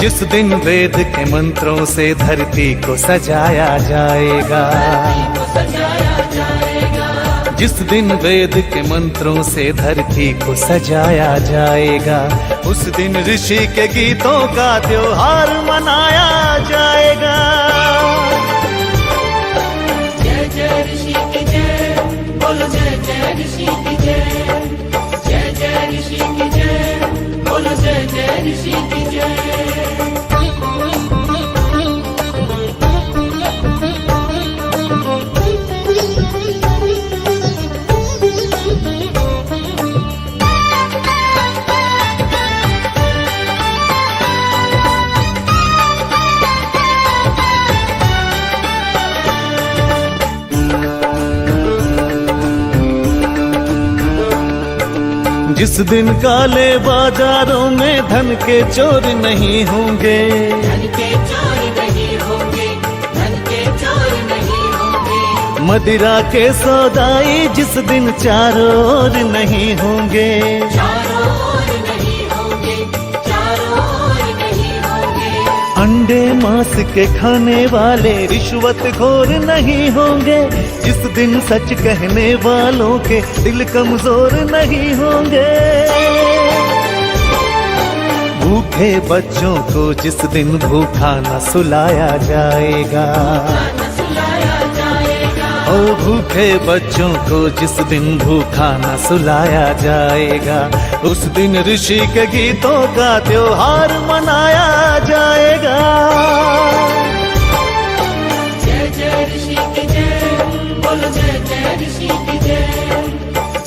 जिस दिन वेद के मंत्रों से धरती को सजाया जाएगा, जिस दिन वेद के मंत्रों से धरती को सजाया जाएगा, उस दिन ऋषि के गीतों का त्योहार मनाया जाएगा। जय जय ऋषि की जय, बोलो जय जय ऋषि की जय, जय जय ऋषि की जय, बोलो जय जय ऋषि की जय। जिस दिन काले बाजारों में धन के चोर नहीं होंगे, धन के चोर नहीं होंगे, धन के चोर नहीं होंगे। मदिरा के सौदाई जिस दिन चारों ओर नहीं होंगे, चारों ओर नहीं होंगे, चारों ओर नहीं होंगे। अंडे मांस के खाने वाले रिश्वत खोर नहीं होंगे, जिस दिन सच कहने वालों के दिल कमजोर नहीं होंगे। भूखे बच्चों को जिस दिन भूखा न सुलाया जाएगा, ओ भूखे बच्चों को जिस दिन भूखा न सुलाया जाएगा, उस दिन ऋषि के गीतों का त्योहार मनाया जाएगा। जय जय ऋषि की जय, बोलो जय जय ऋषि की जय,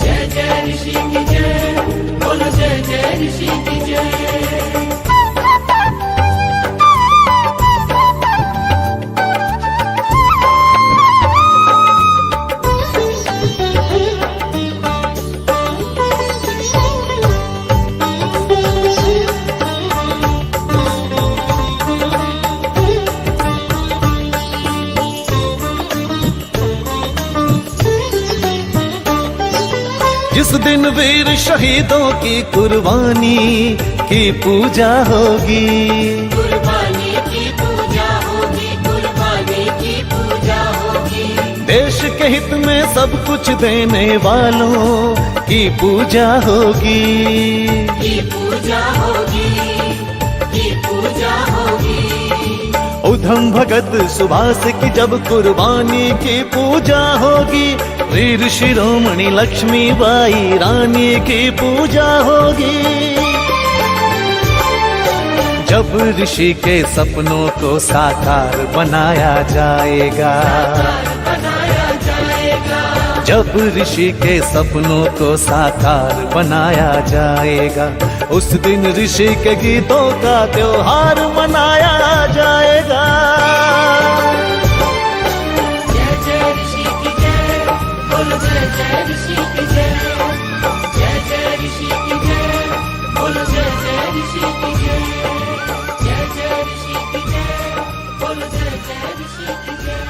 जय जय ऋषि की जय, बोलो जय जय ऋषि की जय। जिस दिन वीर शहीदों की कुर्बानी की पूजा होगी, कुर्बानी की पूजा होगी, कुर्बानी की पूजा होगी। देश के हित में सब कुछ देने वालों की पूजा होगी, की पूजा होगी, की पूजा होगी। उधम भगत सुभाष की जब कुर्बानी की पूजा होगी, वीर शिरोमणि लक्ष्मीबाई रानी की पूजा होगी। जब ऋषि के सपनों को साकार बनाया जाएगा, जब ऋषि के सपनों को साकार बनाया जाएगा, उस दिन ऋषि के गीतों का त्योहार मनाया जाएगा। जय जय ऋषि की जय, बोलो जय जय ऋषि की जय, जय जय ऋषि की जय, बोलो जय जय ऋषि की जय, जय जय ऋषि की जय, बोलो जय जय ऋषि की जय।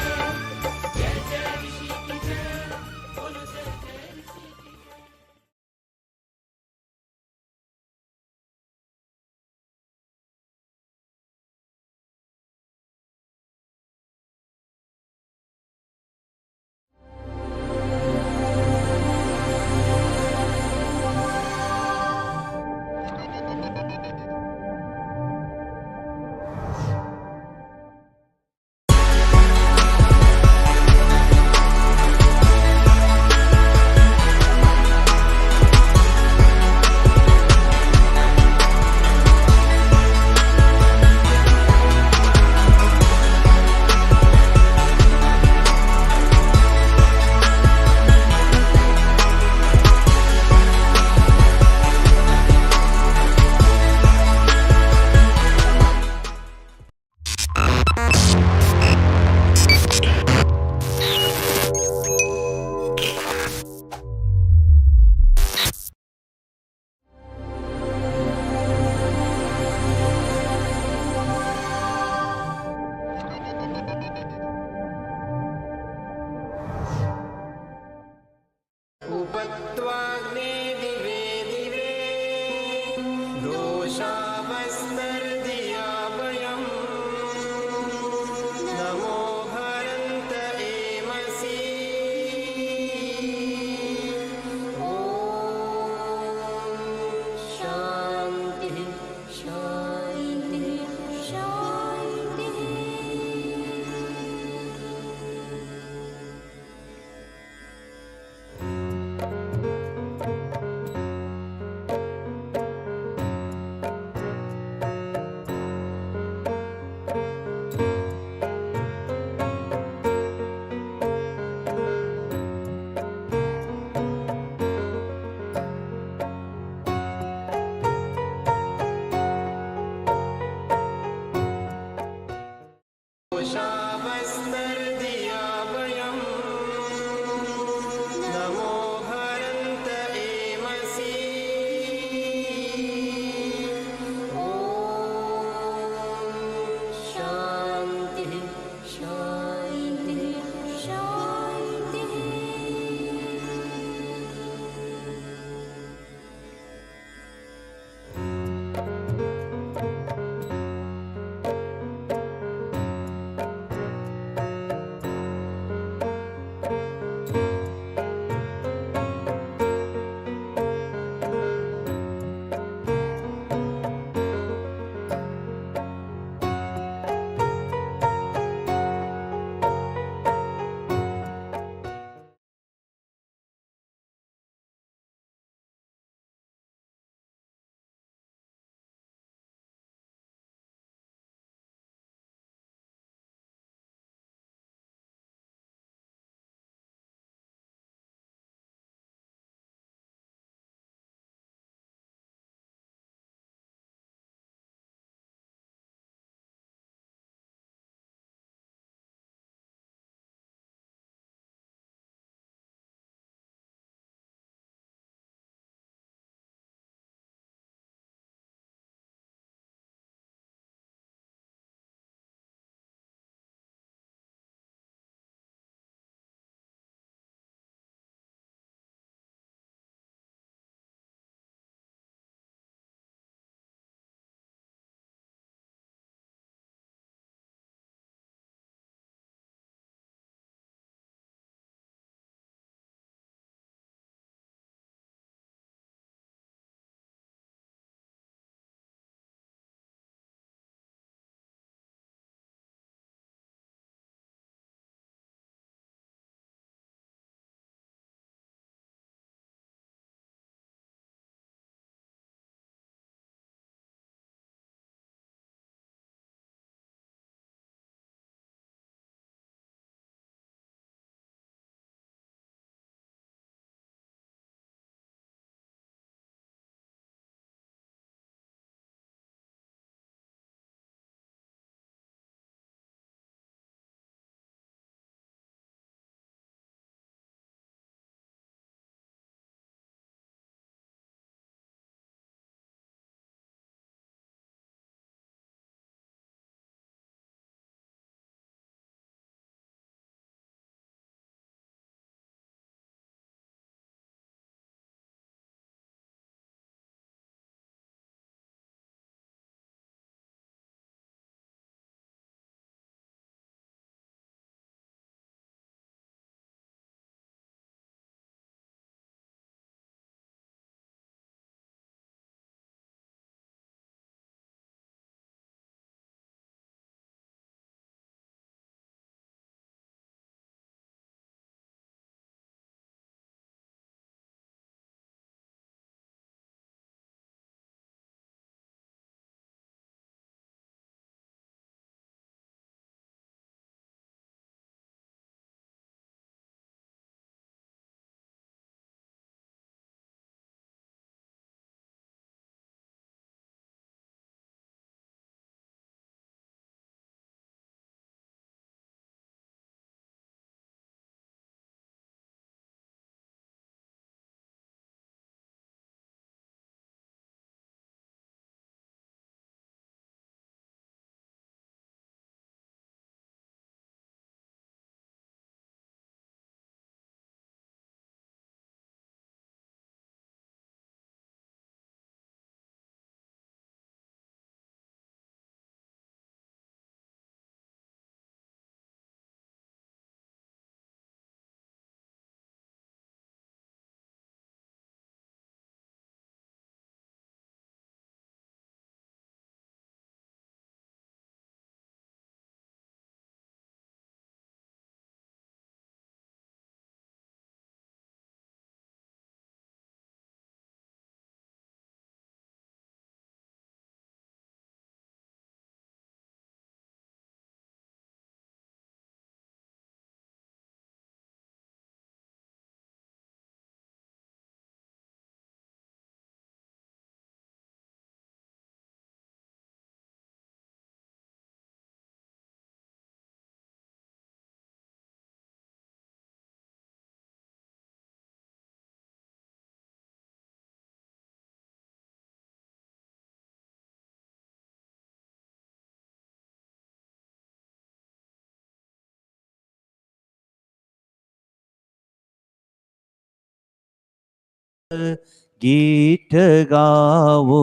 गीत गाओ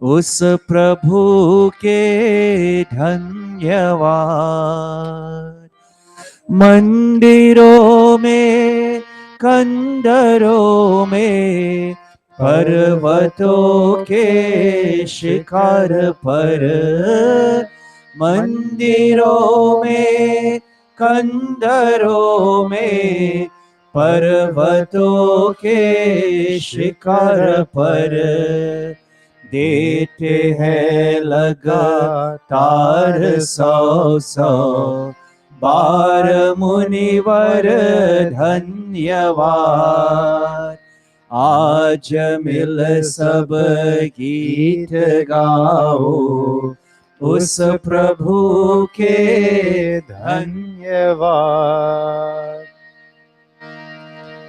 उस प्रभु के धन्यवाद। मंदिरों में कंदरों में पर्वतों के शिखर पर, मंदिरों में कंदरों में पर्वतों के शिखर पर देते हैं लगातार 100 बार मुनिवर धन्यवाद। आज मिल सब गीत गाओ उस प्रभु के धन्यवाद।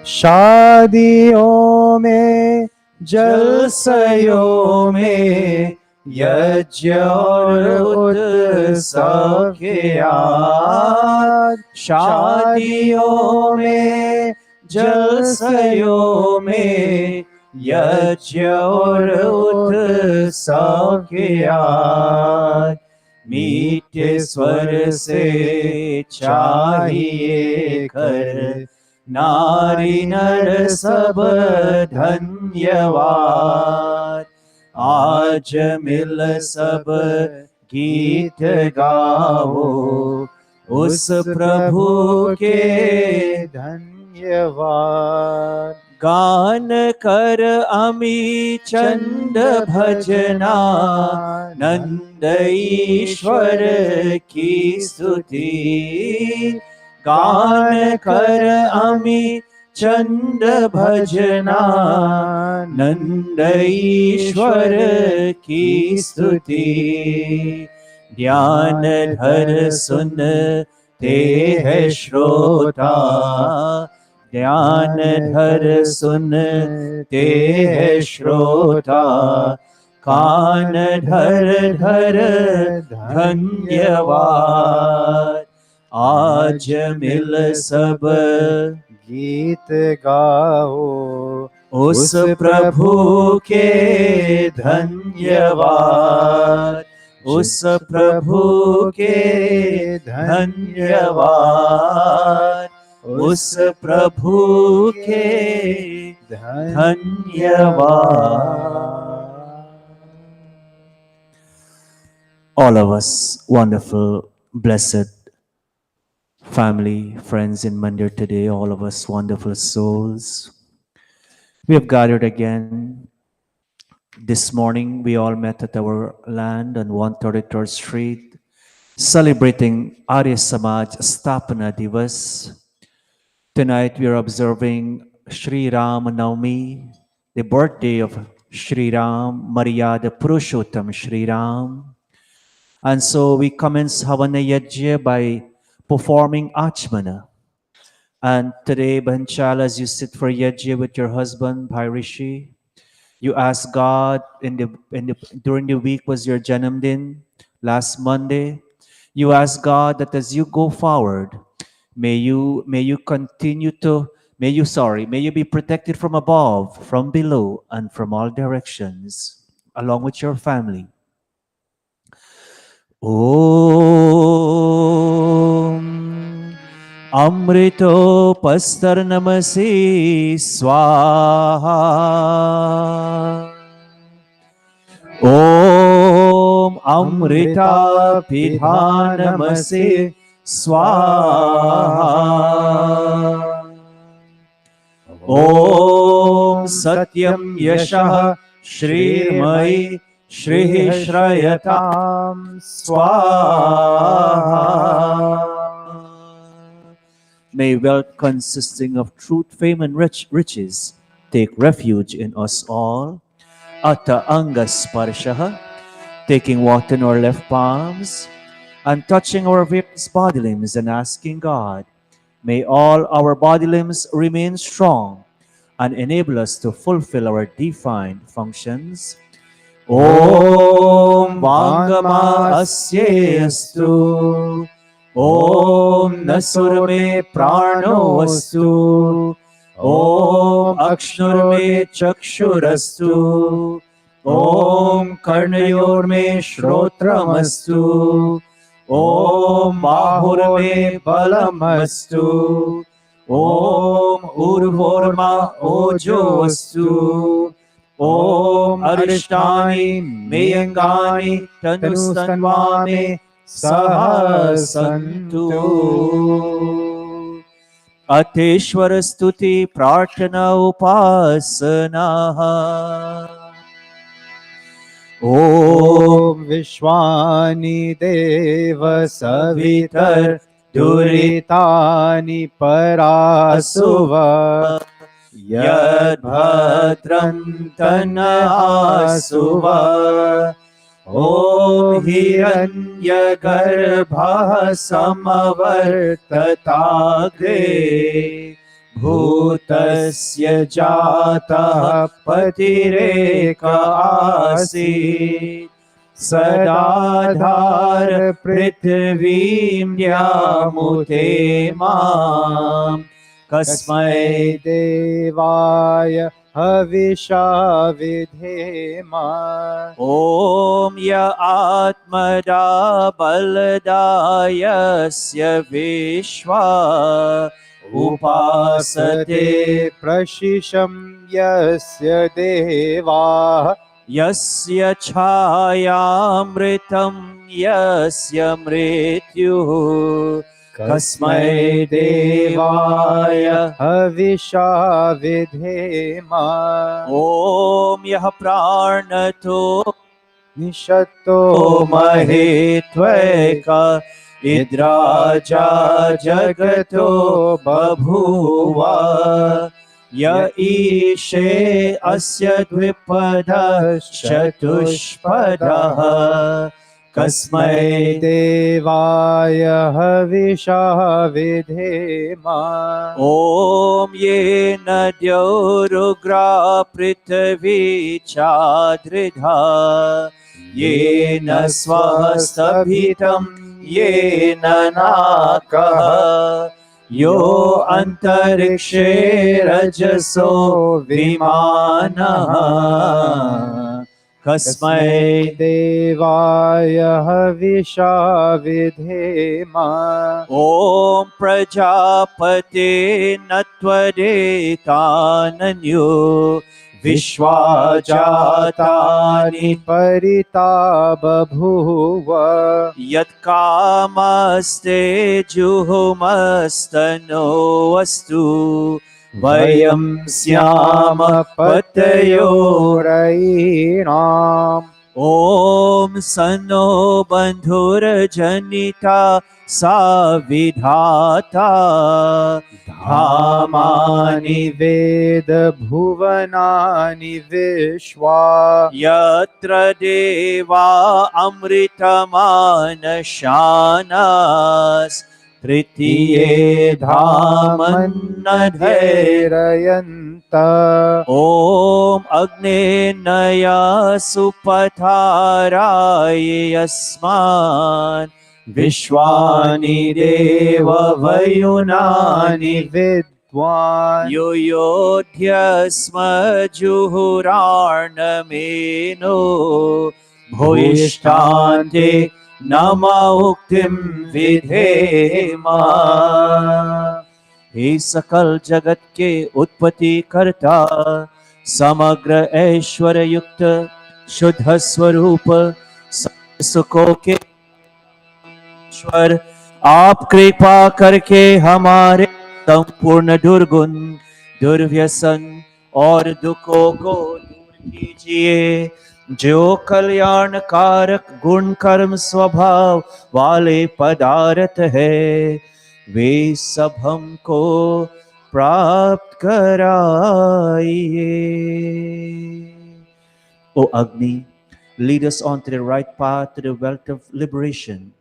शादियों में जलसयों में यज्ञ और उत्सव के आज। शादियों में जलसयों में यज्ञ और उत्सव के आज। मीठे स्वर से चाहिए कर नारी नर सब धन्यवाद। आज मिल सब गीत गाओ उस प्रभु के धन्यवाद। गान कर अमी चंद भजना नंद ईश्वर की स्तुति। गान कर अमी चंद भजना नंद ईश्वर की स्तुति। ध्यान धर सुनते हैं श्रोता, ध्यान धर सुनते हैं श्रोता। कान धर धर धन्यवाद। आज मिल सब गीत गाओ उस प्रभु के धन्यवाद। उस प्रभु के धन्यवाद। उस प्रभु के धन्यवाद। All of us, wonderful, blessed family, friends in Mandir today, all of us wonderful souls. We have gathered again. This morning we all met at our land on 133rd Street, celebrating Arya Samaj Stapana Divas. Tonight we are observing Shri Raamnavami, the birthday of Shri Ram, Maryada Purushottam Shri Ram. And so we commence Havana Yajna by performing Achmana. And today, Banchala, as you sit for Yajna with your husband, Bhai Rishi, you ask God, during the week was your Janamdin, last Monday, you ask God that as you go forward, may you be protected from above, from below, and from all directions, along with your family. Om Amrito Pastarnamasi Swaha. Om Amrita Pidhanamasi Swaha. Om Satyam Yashah Shrimai Shri Shrayatam Swaha. May wealth consisting of truth, fame, and riches take refuge in us all. Ata Angas Parshaha, taking water in our left palms and touching our various body limbs and asking God, may all our body limbs remain strong and enable us to fulfill our defined functions. Om Vangama Asyestu. Om Nasurme Prano Vastu. ॐ अक्ष्णुर्मे चक्षुरस्तु ॐ कर्णयोर्मे श्रोत्रमस्तु ॐ बाहुर्मे बलमस्तु ॐ ऊर्वोर्मा ओजोऽस्तु ॐ अरिष्टानि मेयङ्गानि तनुस्तन्वा मे सह सन्तु। अथेश्वर स्तुति प्रार्थना उपासना। ॐ ॐ विश्वानि देव सवितर् दुरितानि परासुव यद्भद्रं तन्नासुव ॐ हिरण्यगर्भः समवर्तताग्रे भूतस्य जातः पतिरेक आसीत् सदाधार पृथिवीं यामुते माम् कस्मै देवाय हविषा विधेम। ॐ य आत्मदा बलदायस्य विश्वा उपासते प्रशिशं यस्य देवाः यस्य छायामृतं यस्य मृत्युः कस्मै देवाय हविषा विधेम। ॐ यः प्राणतो निषत्तो महेत्वैका इद्राजा जगतो बभूव य ईशे अस्य द्विपदश्चतुष्पदः कस्मै देवाय हविषा विधेम। ॐ येन द्यौरुग्रा पृथिवी चादृधा येन स्वस्तभितं येन नाकः यो अन्तरिक्षे रजसो विमानः कस्मै देवाय हविषा विधेम। ॐ प्रजापते नत्वरेतानन्यो विश्वा जातानि परिता बभूव यत्कामस्ते जुहुमस्तनो अस्तु वयं स्याम पतयो रयीणाम्। ॐ सन्नो बन्धुर्जनिता सा विधाता धामानि वेद भुवनानि विश्वा यत्र देवा अमृतमानशानास् तृतीये धामन्नधैर्य धैरयन्त। ॐ अग्नेनया सुपथाराय यस्मान् विश्वानि देव वयुनानि विद्वान् यो योध्यस्म जुहुरार्णमेनो भूयिष्ठान्ते नम उक्तिं विधेम। हे सकल जगत के उत्पत्ति करता समग्र ऐश्वर्य युक्त शुद्ध स्वरूप सुखों के ईश्वर आप कृपा करके हमारे संपूर्ण दुर्गुण दुर्व्यसन और दुखों को दूर कीजिए जो कल्याणकारक गुण कर्म स्वभाव वाले पदार्थ है वे सब हमको प्राप्त कराइए। O Agni, lead us on to the right path to the wealth of liberation,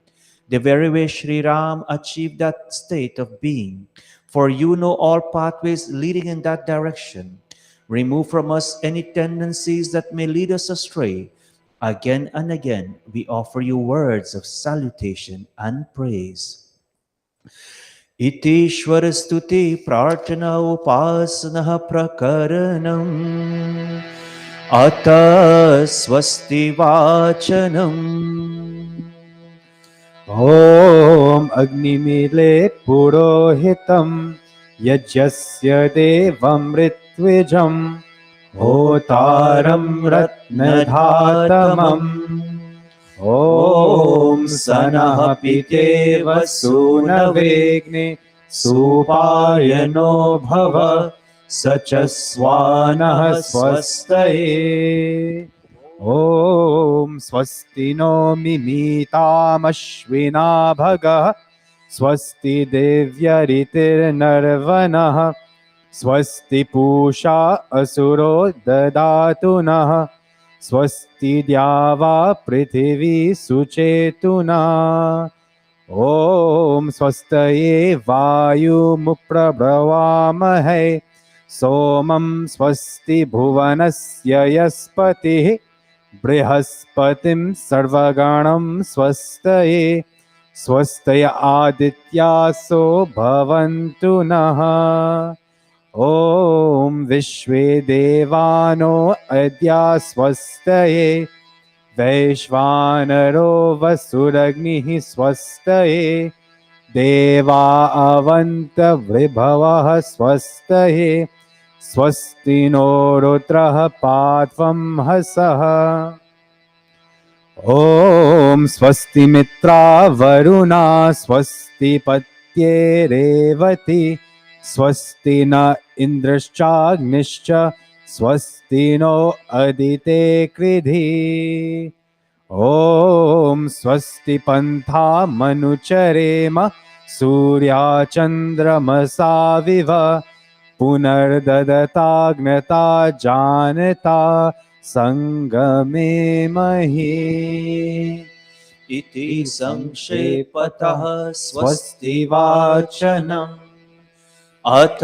the very way Sri Ram achieved that state of being. For you know all pathways leading in that direction. Remove from us any tendencies that may lead us astray. Again and again, we offer you words of salutation and praise. इतीश्वरस्तुति प्रार्थना उपासनः प्रकरणम् अतः स्वस्ति वाचनम् ॐ अग्निमीले पुरोहितं यज्ञस्य देवं ऋत्विजम् होतारं रत्नधातमम् ॐ सनः पितेव सूनवेग्ने सुपायनो भव स च स्वानः स्वस्तये ॐ स्वस्ति नो मिमीतामश्विना भगः स्वस्ति देव्यरितिर्नर्वणः स्वस्ति पूषा असुरो ददातु नः स्वस्ति द्यावा पृथिवी सुचेतुना ॐ स्वस्तये वायुमुप्रब्रवामहे सोमं स्वस्ति भुवनस्य यस्पतिः बृहस्पतिं सर्वगणं स्वस्तये स्वस्तय आदित्यासो भवन्तु नः ॐ विश्वे देवानो अद्या स्वस्तये वैश्वानरो वसुरग्निः स्वस्तये देवा अवन्तवृभवः स्वस्तये स्वस्ति नो रुद्रः पार्श्वं हसः ॐ स्वस्ति मित्रावरुणा स्वस्ति पत्ये रेवती स्वस्ति न इन्द्रश्चाग्निश्च स्वस्ति नो अदिते कृधि ॐ स्वस्ति पन्थामनुचरेम सूर्याचन्द्रमसाविव पुनर्ददताग्नता जानता सङ्गमे महि इति संक्षेपतः स्वस्ति वाचनम् अथ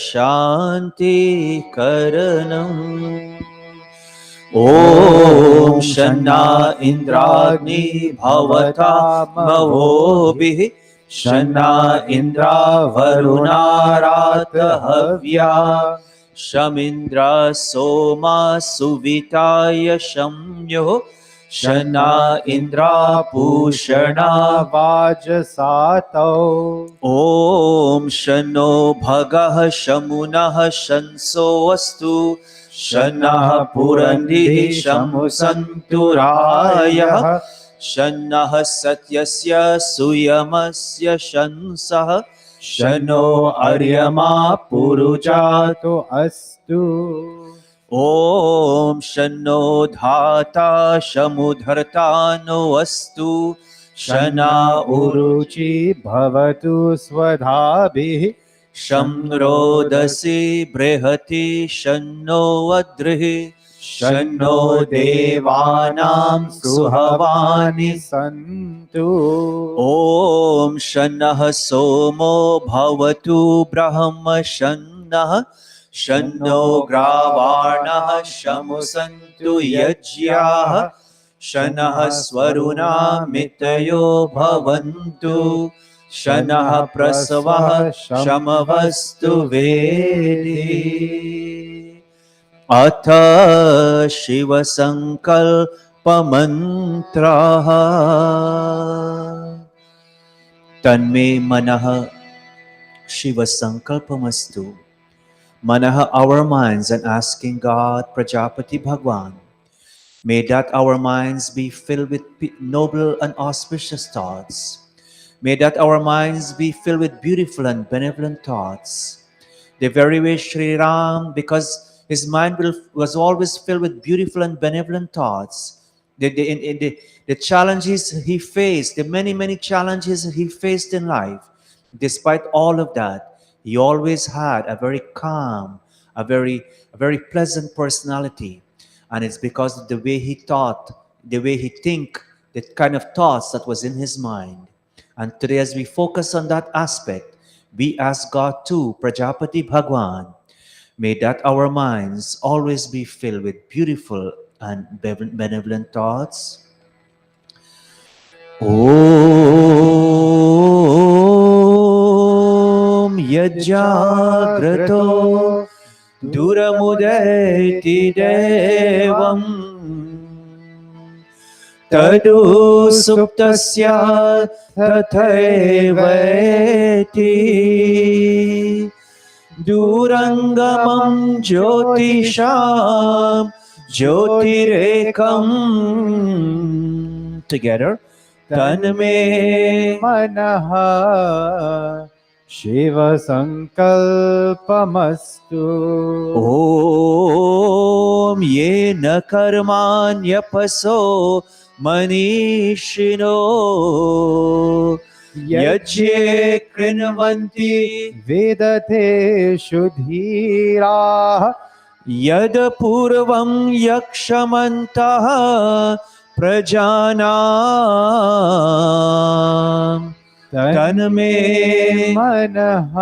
शान्तिकरणम् ॐ शन्ना इन्द्राग्नि भवता मवोभिः शन्ना इन्द्रावरुणारातहव्या शमिन्द्र सोमा सुविताय शम्यो शना इन्द्रापूषणा वाजसातौ ॐ शन्नो भगः शमुनः शंसो अस्तु शन्नः पुरन्दिः शमुसन्तुरायः शन्नः सत्यस्य सुयमस्य शंसः शनो अर्यमा पुरुजातो अस्तु ॐ शन्नो धाता शमुधर्ता नो अस्तु शना उरुचि भवतु स्वधाभिः शं रोदसी बृहति शन्नो अद्रिः शन्नो देवानां सुहवानि सन्तु ॐ शन्नः सोमो भवतु ब्रह्म शन्नः शन्नो ग्रावाणः शमुसन्तु यज्ञाः शनः स्वरुणा मितयो भवन्तु शनः प्रसवः शमवस्तु वेदिः अथ शिवसङ्कल्पमन्त्रः तन्मे मनः शिवसङ्कल्पमस्तु Manah our minds and asking God, Prajapati Bhagwan, may that our minds be filled with noble and auspicious thoughts. May that our minds be filled with beautiful and benevolent thoughts. The very way Sri Ram, because his mind was always filled with beautiful and benevolent thoughts. The challenges he faced, the many, many challenges he faced in life, despite all of that, he always had a very calm, a very pleasant personality. And it's because of the way he thought, the way he think, the kind of thoughts that was in his mind. And today, as we focus on that aspect, we ask God too, Prajapati Bhagwan, may that our minds always be filled with beautiful and benevolent thoughts. Om यज्जाग्रतो दुरमुदैति देवम् तदु सुप्तस्य तथैवेति दूरङ्गमं ज्योतिषां ज्योतिरेकम् together तन्मे मनः शिवसङ्कल्पमस्तु ॐ येन कर्माण्यपसो मनीषिणो यज्ञे कृण्वन्ति वेदतेषु धीराः यदपूर्वं यक्षमन्तः प्रजानाम् तन्मे मनः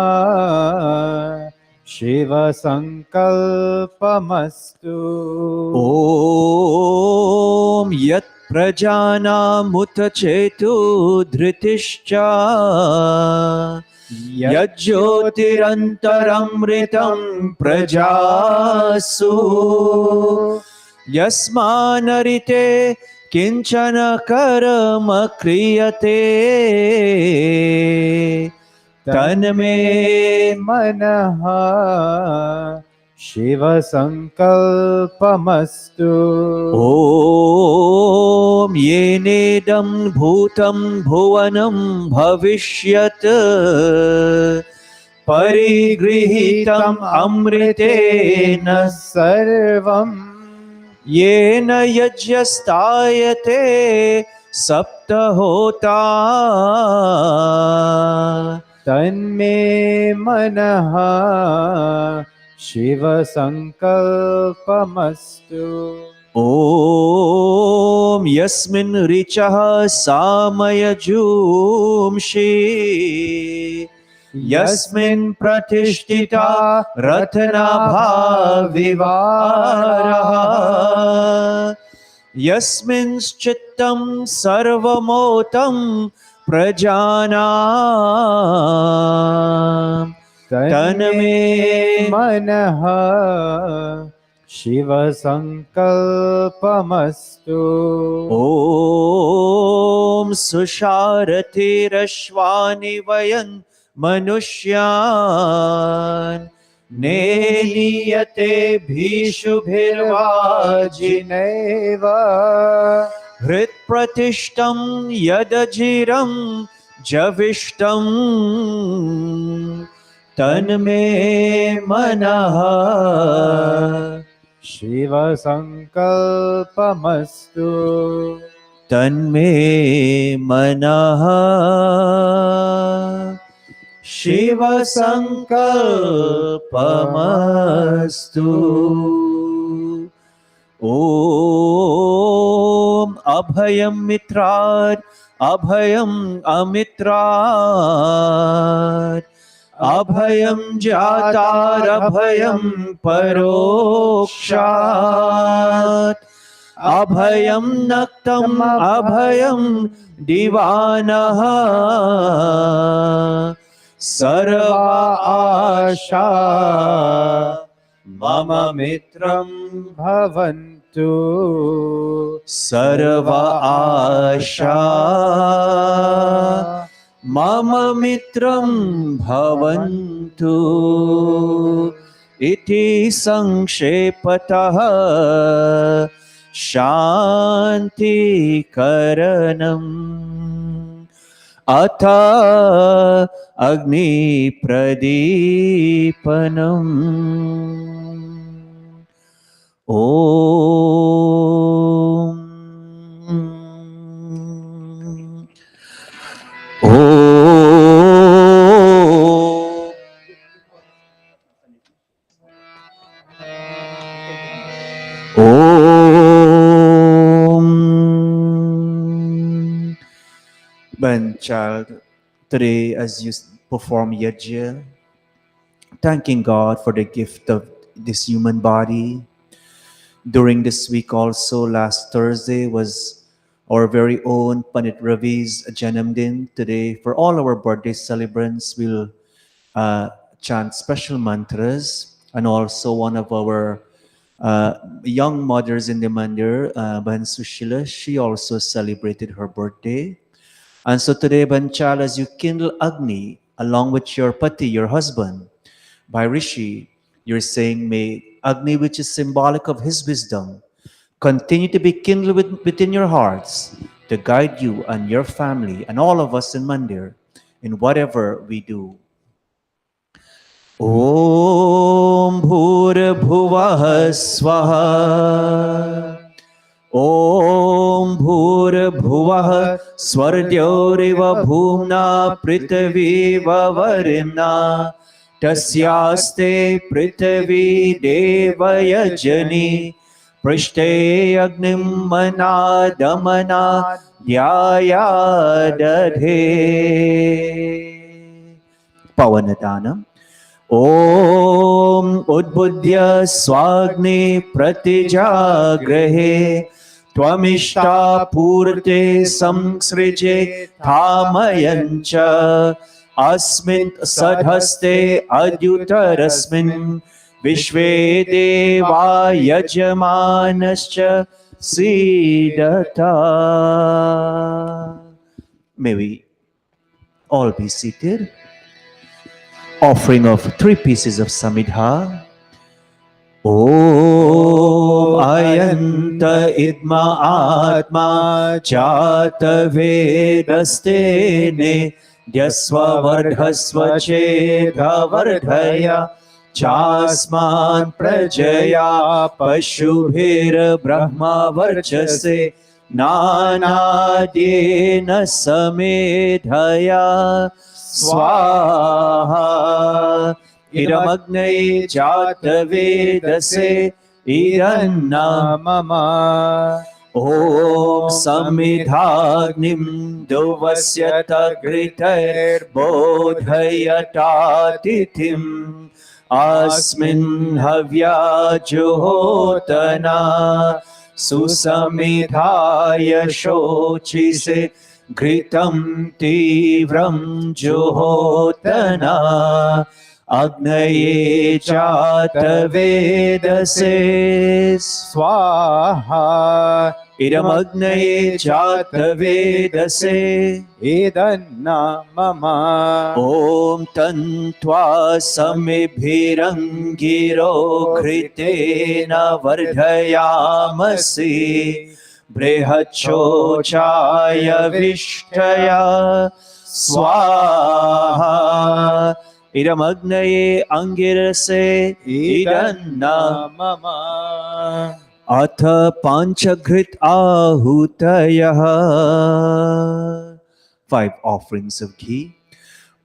शिवसङ्कल्पमस्तु ॐ यत् प्रजानामुत चेतु धृतिश्च यज्ज्योतिरन्तरमृतं प्रजासु यस्मानरिते किञ्चन कर्म क्रियते तन्मे मनः शिवसङ्कल्पमस्तु ॐ येनेदं भूतं भुवनं भविष्यत् परिगृहीतम् अमृतेन सर्वम् येन यज्ञस्तायते सप्तहोता तन्मे मनः शिवसङ्कल्पमस्तु ॐ यस्मिन् ऋचः सामयजूंषि यस्मिन् प्रतिष्ठिता रत्नाभा विवारः यस्मिंश्चित्तं सर्वमोतं प्रजानां तन्मे मनः शिवसङ्कल्पमस्तु ॐ सुशारथिरश्वानि वयन् मनुष्यान् नेलीयते भीषुभिर्वाजिनैव हृत्प्रतिष्ठं यदजिरं जविष्टं तन्मे मनः शिवसङ्कल्पमस्तु तन्मे मनः शिवसङ्कल्पमस्तु ॐ अभयं मित्रात् अभयम् अमित्रात् अभयं जातारभयं परोक्षात् अभयं नक्तम् अभयं दिवानः सर्वा आशा मम मित्रं भवन्तु सर्व आशा मम मित्रं भवन्तु इति संक्षेपतः शान्तिकरणम् अथ अग्निप्रदीपनम् When child, today as you perform yajna, thanking God for the gift of this human body. During this week also, last Thursday was our very own Panit Ravi's Janamdin. Today, for all our birthday celebrants, we'll chant special mantras, and also one of our young mothers in the mandir, Ban Sushila, she also celebrated her birthday. And so today, Banchal, as you kindle Agni along with your pati, your husband, by Rishi, you're saying, may Agni, which is symbolic of his wisdom, continue to be kindled within your hearts to guide you and your family and all of us in Mandir in whatever we do. Om Bhur Bhuvah Swaha. Om Bhur Bhuvah Swardyoriv Bhumna Prithvi Varimna Tasyaste Prithvi Devayajani Prishte Agnim Mana Damana Dhyaya Dadhe Pavanadanam Om Udbudhya Swagni Pratijagrahe Twamishta Purte Samsrije Thamayancha Asmin Sadhaste Adyutarasmin Vishve Deva Yajamanascha Siddhata. May we all be seated. Offering of 3 pieces of samidha. Om Ayanta Idma Atma Jata Vedastene Dyasva Vardhasva Chedha Vardhaya Chasman Prajaya Pashubhir Brahma Varchase Nanadena Samedhaya Swaha Idamagne Jatavedase Idanna Mama. Om Samidhagnim Duvasyata Gritair Bodhayata Tithim Asmin Havya Juhotana Susamidhaya Shochise Gritam Tivram Juhotana Agnaye Jatavedase Swaha Idam Agnaye Jatavedase Idanna Mama. Om Tantva Samibhirangiro Kritena Vardhayamasi Brehachochaya Vishtaya Swaha Idam Agnaye Angirase Idanna Mama. Atha Panchagrit Ahutaya. 5 offerings of ghee.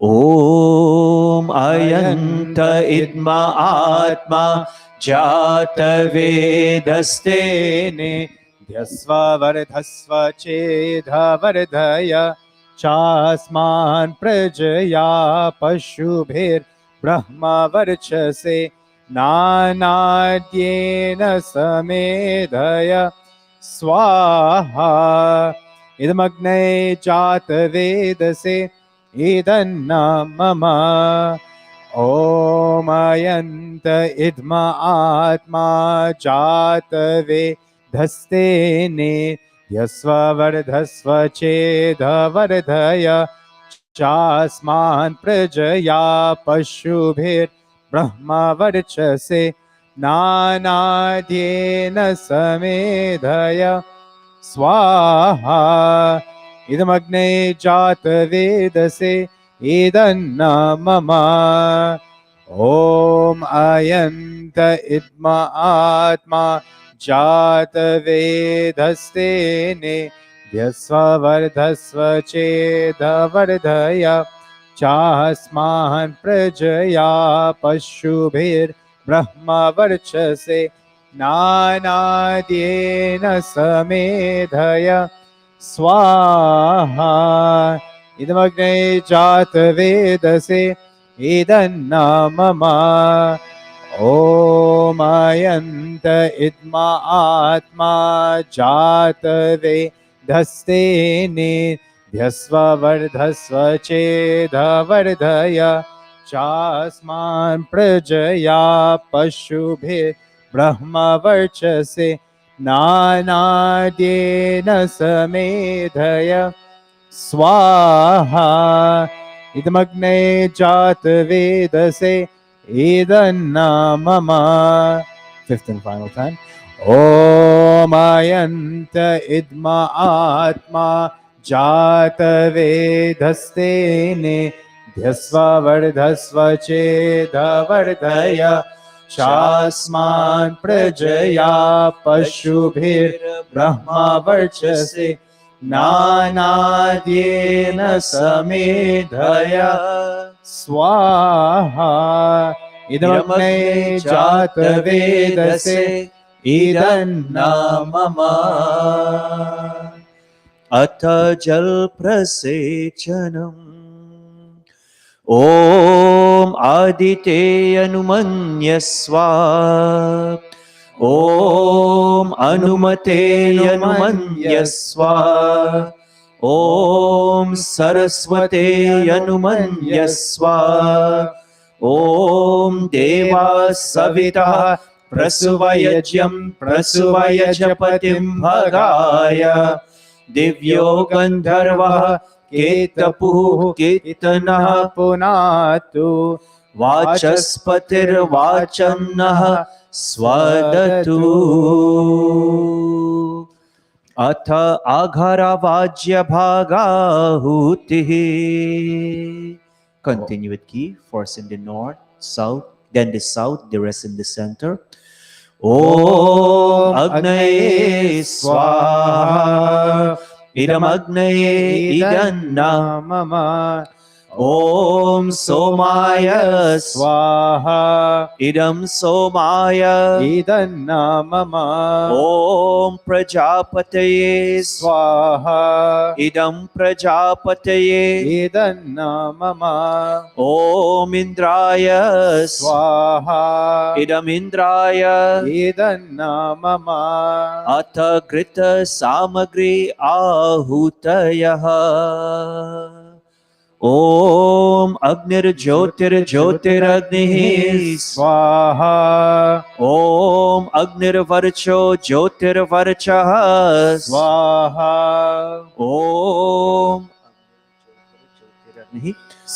Om Ayanta Idma Atma Jata Vedastene Dyasva Vardhasva Chedha Vardhaya Chasman Prajaya Pashubhir Brahma Varchase Nanadyena Samedhaya Swaha Idamagne Jata Vedase Idanna Mama. Om Ayanta Idma Atma Jata Vedastene Yasva Vardhasva Chedha Vardhaya Chasman Prajaya Pashubhir Brahma Varchase Nanadyena Samedhaya Swaha Idamagne Jata Vedase Idanna Mama. Om Ayanta Idma Atma Jata Vedastene Dyasva Vardhasva Chedha Vardhaya Chasman Prajaya Pashubhir Brahma Varchase Nanadyena Samedhaya Swaha Idamagne Jata Vedase Idanna Mama. Om Ayanta Idma Atma Jata Vedastene Dyasva Vardhasva Chedha Vardhaya चास्मान् प्रजया पशुभिर्ब्रह्मवर्चसे नानाद्येन समेधय स्वाहा इदमग्ने जातवेदसे इदन्ना मम fifth and final time ॐ अयन्त इद्मा आत्मा जातवेदस्तेने ध्यस्व वर्धस्व चेदवर्धय चास्मान् प्रजया पशुभिर्ब्रह्मवर्चसे नानाद्येन समेधय स्वाहा इदमग्ने जातवेदसे इदन्ना मम अथ जलप्रसेचनम् ॐ आदितेयनुमन्यस्व ॐ अनुमतेयनुमन्यस्व ॐ सरस्वतेयनुमन्यस्व ॐ देवा सविता प्रसुवयज्यं प्रसुवयजपतिं भगाय दिव्यो गन्धर्वः केतपुः कीर्तनः पुनातु वाचस्पतिर्वाचन्नः स्वदतु अथ आघारावाज्यभागाहुतिः. Continue with key, first in the north, south, then the south, the rest in the center. ॐ अग्नये स्वाहा इदमग्नये इदन्ना मम ॐ सोमाय स्वाहा इदं सोमाय इदन्ना मम ॐ प्रजापतये स्वाहा इदं प्रजापतये इदन्ना मम ॐ इन्द्राय स्वाहा इदमिन्द्राय इदन्ना मम अथ घृतसामग्री आहूतयः ॐ अग्निर्ज्योतिर्ज्योतिरग्निः स्वाहा ॐ अग्निर्वर्चो ज्योतिर्वर्चः स्वाहा ॐ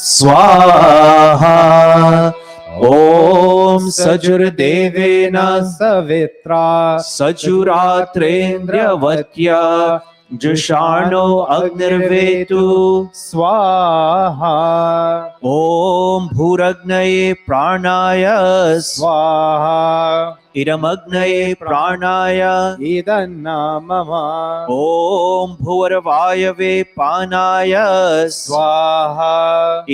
स्वाहा ॐ सजुर्देवेन सवित्रा सजुरात्रेन्द्रवत्या जुषाणो अग्निर्वेतु स्वाहा ॐ भूरग्नये प्राणाय स्वाहा इदमग्नये प्राणाय इदन्ना मम ॐ भुवर्वायवे पानाय स्वाहा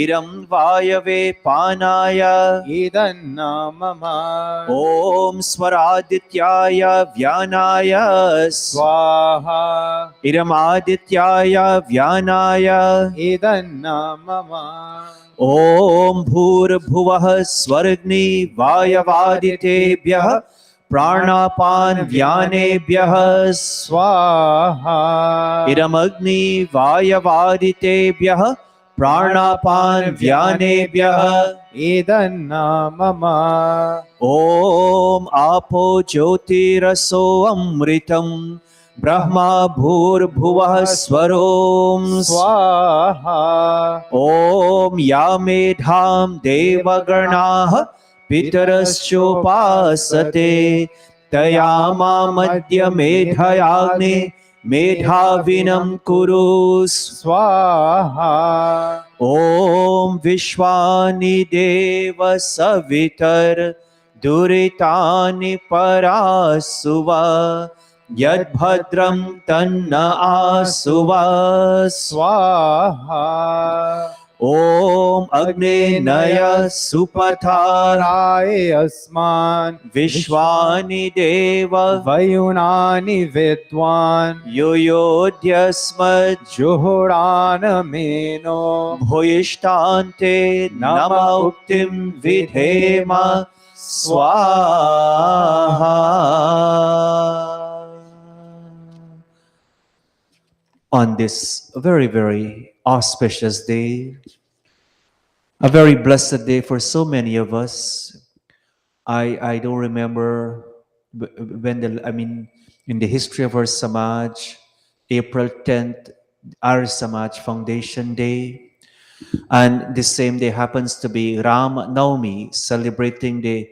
इदं वायवे पानाय इदन्ना मम ॐ स्वरादित्याय व्यानाय स्वाहा इदमादित्याय व्यानाय इदन्ना मम ॐ भूर्भुवः स्वर्ग्नि वायवादितेभ्यः प्राणापान व्यानेभ्यः स्वाहा इदमग्नि वायवादितेभ्यः प्राणापान व्यानेभ्यः इदन्ना मम ॐ आपो ज्योतिरसो अमृतं ब्रह्मा भूर्भुवः स्वरों स्वाहा ॐ या मेधां देवगणाः पितरश्चोपासते तया मामद्य मेधयाग्ने मेधाविनं कुरु स्वाहा ॐ विश्वानि देव सवितर दुरितानि परासुव यद्भद्रं तन्न आसुव स्वाहा ॐ अग्ने नय सुपथाराय राय अस्मान् विश्वानि देव वयुनानि विद्वान् योयोध्यस्मज् जुहुरानमेनो भूयिष्ठान्ते नम उक्तिं विधेम स्वाहा. On this very, very auspicious day, A very blessed day for so many of us. I don't remember when I mean, in the history of our Samaj, April 10th, our Samaj Foundation Day. And the same day happens to be Raamnavami, celebrating the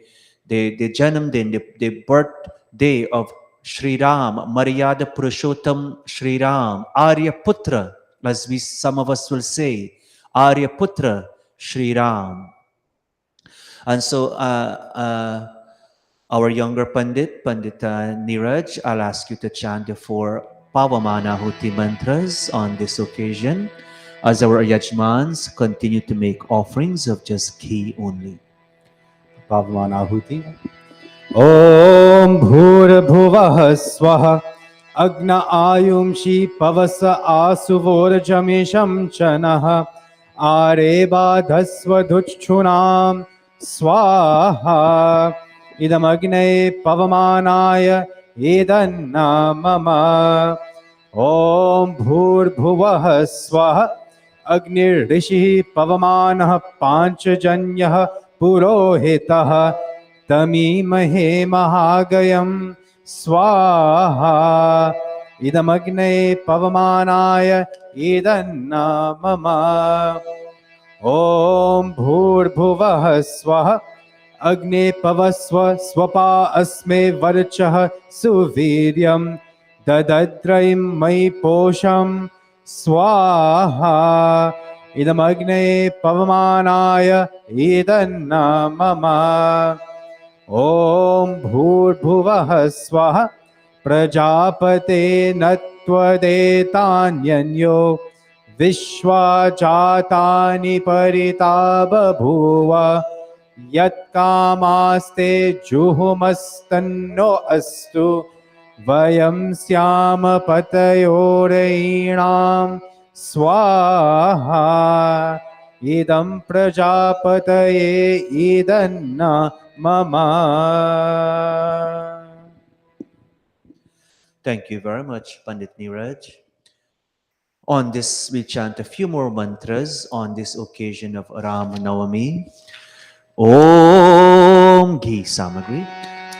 Janam Din, the birthday of Sri Ram, Maryada Purushottam Sri Ram, Arya Putra, as some of us will say, Arya Putra Sri Ram. And so our younger Pandita Niraj, I'll ask you to chant the four Pavamana Huti mantras on this occasion as our Yajmans continue to make offerings of just ghee only. Pavmanahuti. Om Bhurabhuvah Swaha Agna Ayumshi Pavasa Asuvorjamisham Chanaha Arebadhasvaduchunam Swaha Idam Agne Pavamanaya Idanna Mama Om Bhurabhuvah Swaha Agnir Rishi Pavamanah Panchajanyah Purohitah तमीमहे महागयं स्वाहा इदमग्ने पवमानाय इदन्ना मम ॐ भूर्भुवः स्वः अग्ने पवस्व स्वपा अस्मे वर्चः सुवीर्यं ददद्रयं मयि पोषं स्वाहा इदमग्ने पवमानाय इदन्ना मम ॐ भूर्भुवः स्वः प्रजापते नत्वदेतान्यन्यो विश्वा जातानि परिता बभूव यत्कामास्ते जुहुमस्तन्नो अस्तु वयं स्याम पतयोरयीणां स्वाहा इदं प्रजापतये इदन्न Mama. Thank you very much, Pandit Niraj. On this, we chant a few more mantras on this occasion of Raamnavami. Om Ghee Samagri.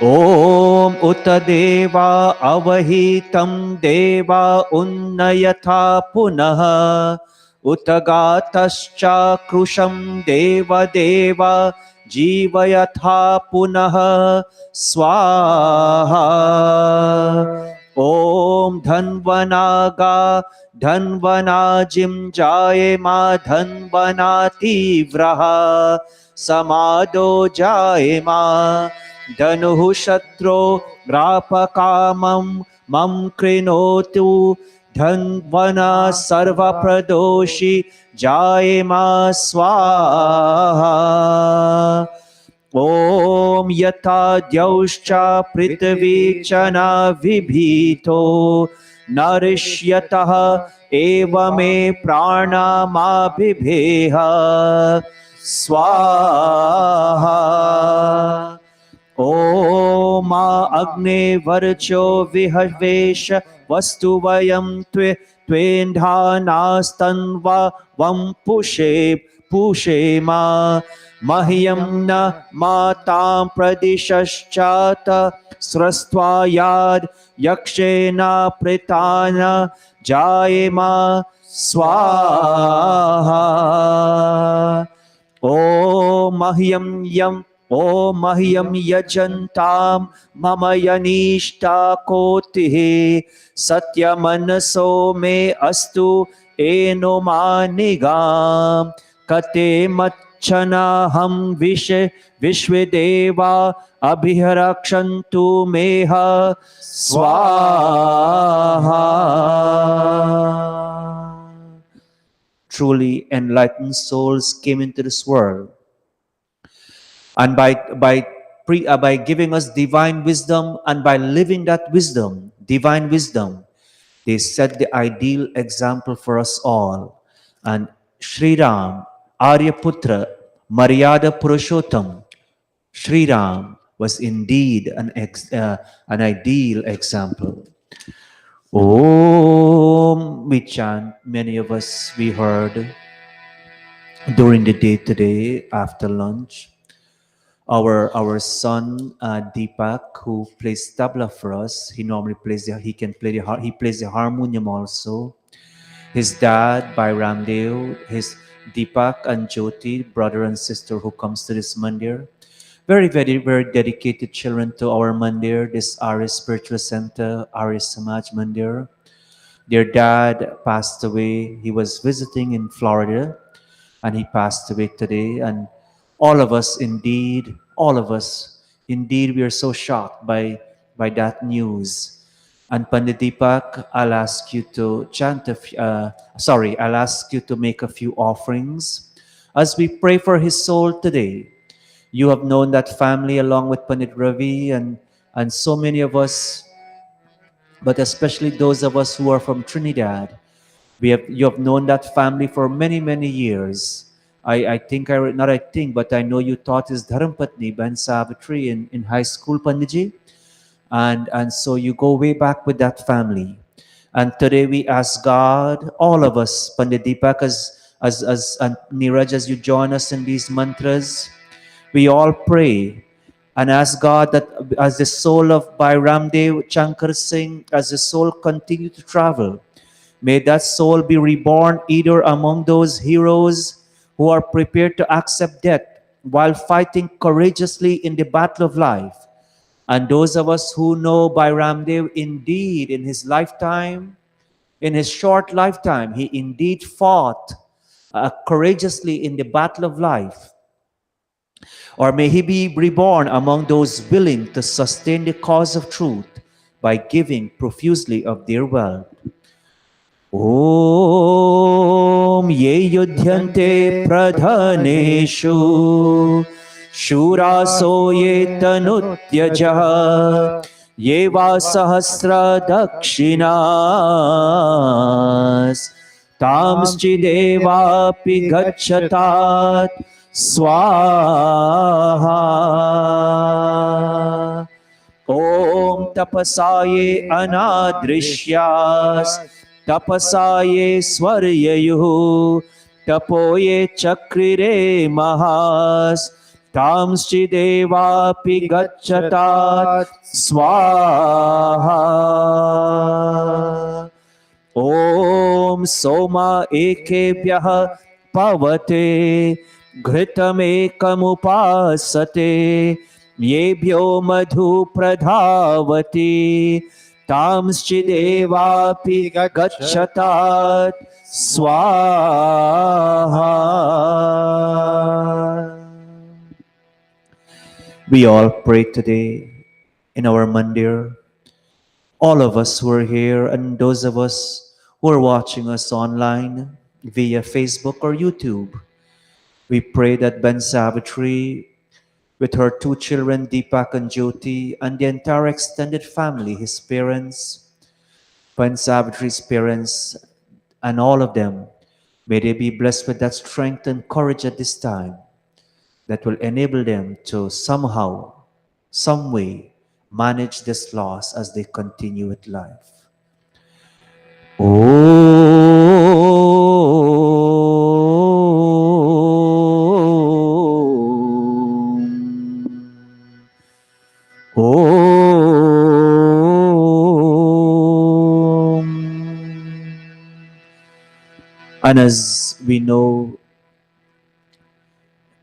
Om Uttadeva Avahitam Deva Unnayatha Punaha Uttagatascha Krusham Deva Deva Jivayatha Punaha Swaha Om Dhanvanaga Dhanvanajim Jayema Dhanvanati Vraha Samado Jayema Dhanuhu Shatro Grapakamam Mam Krinotu Dhanvana Sarva Pradoshi Jayema Swaha Om Yata Dyauscha Pritvichana Vibhito Narishyataha Eva Me Prana Ma Bibheha Swaha Om Agne Varcho Vihavesha Vastu Vayam Twendhanastanva Vam Pushema Mahyam na matam pradishashchata srastvayad yakshena pritana jayema swaha O Mahyam yam O Mahyam yajantam mama yanishta kotihi satyamanaso me astu eno manigam kate Chana ham vishvedeva abhirakshantu meha swaha. Truly enlightened souls came into this world, and by giving us divine wisdom and by living that wisdom, divine wisdom, they set the ideal example for us all. And Sri Ram, Aryaputra, Maryada Purushottam, Sri Ram was indeed an ideal example. Om, we chant, many of us we heard. during the day today after lunch. Our son Deepak, who plays tabla for us, he normally plays the, he can play the he plays the harmonium also. His dad by Ramdev, his Deepak and Jyoti, brother and sister who comes to this mandir. Very, very, very dedicated children to our mandir, this Arya Spiritual Center, Arya Samaj Mandir. Their dad passed away. He was visiting in Florida and he passed away today. And all of us, indeed, we are so shocked by that news. And Pandit Deepak, I'll ask you to chant I'll ask you to make a few offerings as we pray for his soul today. You have known that family along with Pandit Ravi and so many of us, but especially those of us who are from Trinidad. You have known that family for many, many years. I think not I think, but I know you taught his Dharampatni, Ben Savitri in high school, Pandiji. And so you go way back with that family. And today we ask God, all of us, Pandit Deepak, as and Neeraj, as you join us in these mantras, we all pray and ask God that as the soul of Bhai Ramdev Chankar Singh, as the soul continue to travel, may that soul be reborn either among those heroes who are prepared to accept death while fighting courageously in the battle of life, and those of us who know by Ramdev, indeed, in his lifetime, in his short lifetime, he indeed fought courageously in the battle of life. Or may he be reborn among those willing to sustain the cause of truth by giving profusely of their wealth. ॐ ये युध्यन्ते प्रधनेषु शूरासो ये तनुत्यजः ये वा सहस्रदक्षिणास्तांश्चिदेवापि गच्छतात् स्वाहा ॐ तपसाये अनादृश्यास् तपसाये स्वर्ययुः तपोये चक्रिरे महास् तांश्चिदेवापि गच्छतात् स्वाहा ॐ सोमा एकेभ्यः पवते घृतमेकमुपासते येभ्यो मधु प्रधावति तांश्चिदेवापि गच्छतात् स्वाहा. We all pray today in our mandir. All of us who are here and those of us who are watching us online via Facebook or YouTube. We pray that Ben Savitri, with her two children, Deepak and Jyoti, and the entire extended family, his parents, Ben Savitri's parents, and all of them, may they be blessed with that strength and courage at this time that will enable them to somehow, some way, manage this loss as they continue with life. And as we know,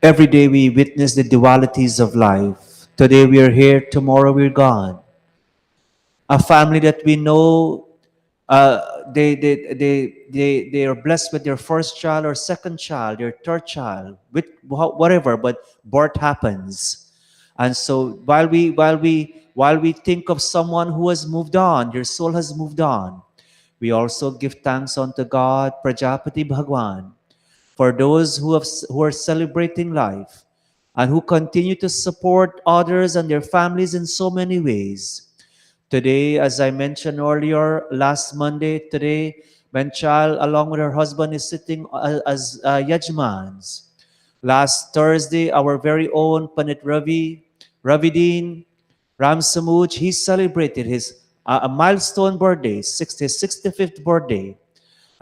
every day we witness the dualities of life. Today we are here, tomorrow we're gone. A family that we know, they are blessed with their first child or second child, their third child, with whatever, but birth happens. And so while we think of someone who has moved on, their soul has moved on, we also give thanks unto God, Prajapati Bhagwan, for those who are celebrating life and who continue to support others and their families in so many ways. Today, as I mentioned earlier, last Monday, today, Benchal, along with her husband, is sitting as Yajmans. Last Thursday, our very own Panit Ravidin, Ram Samuj, he celebrated his a milestone birthday, his 65th birthday.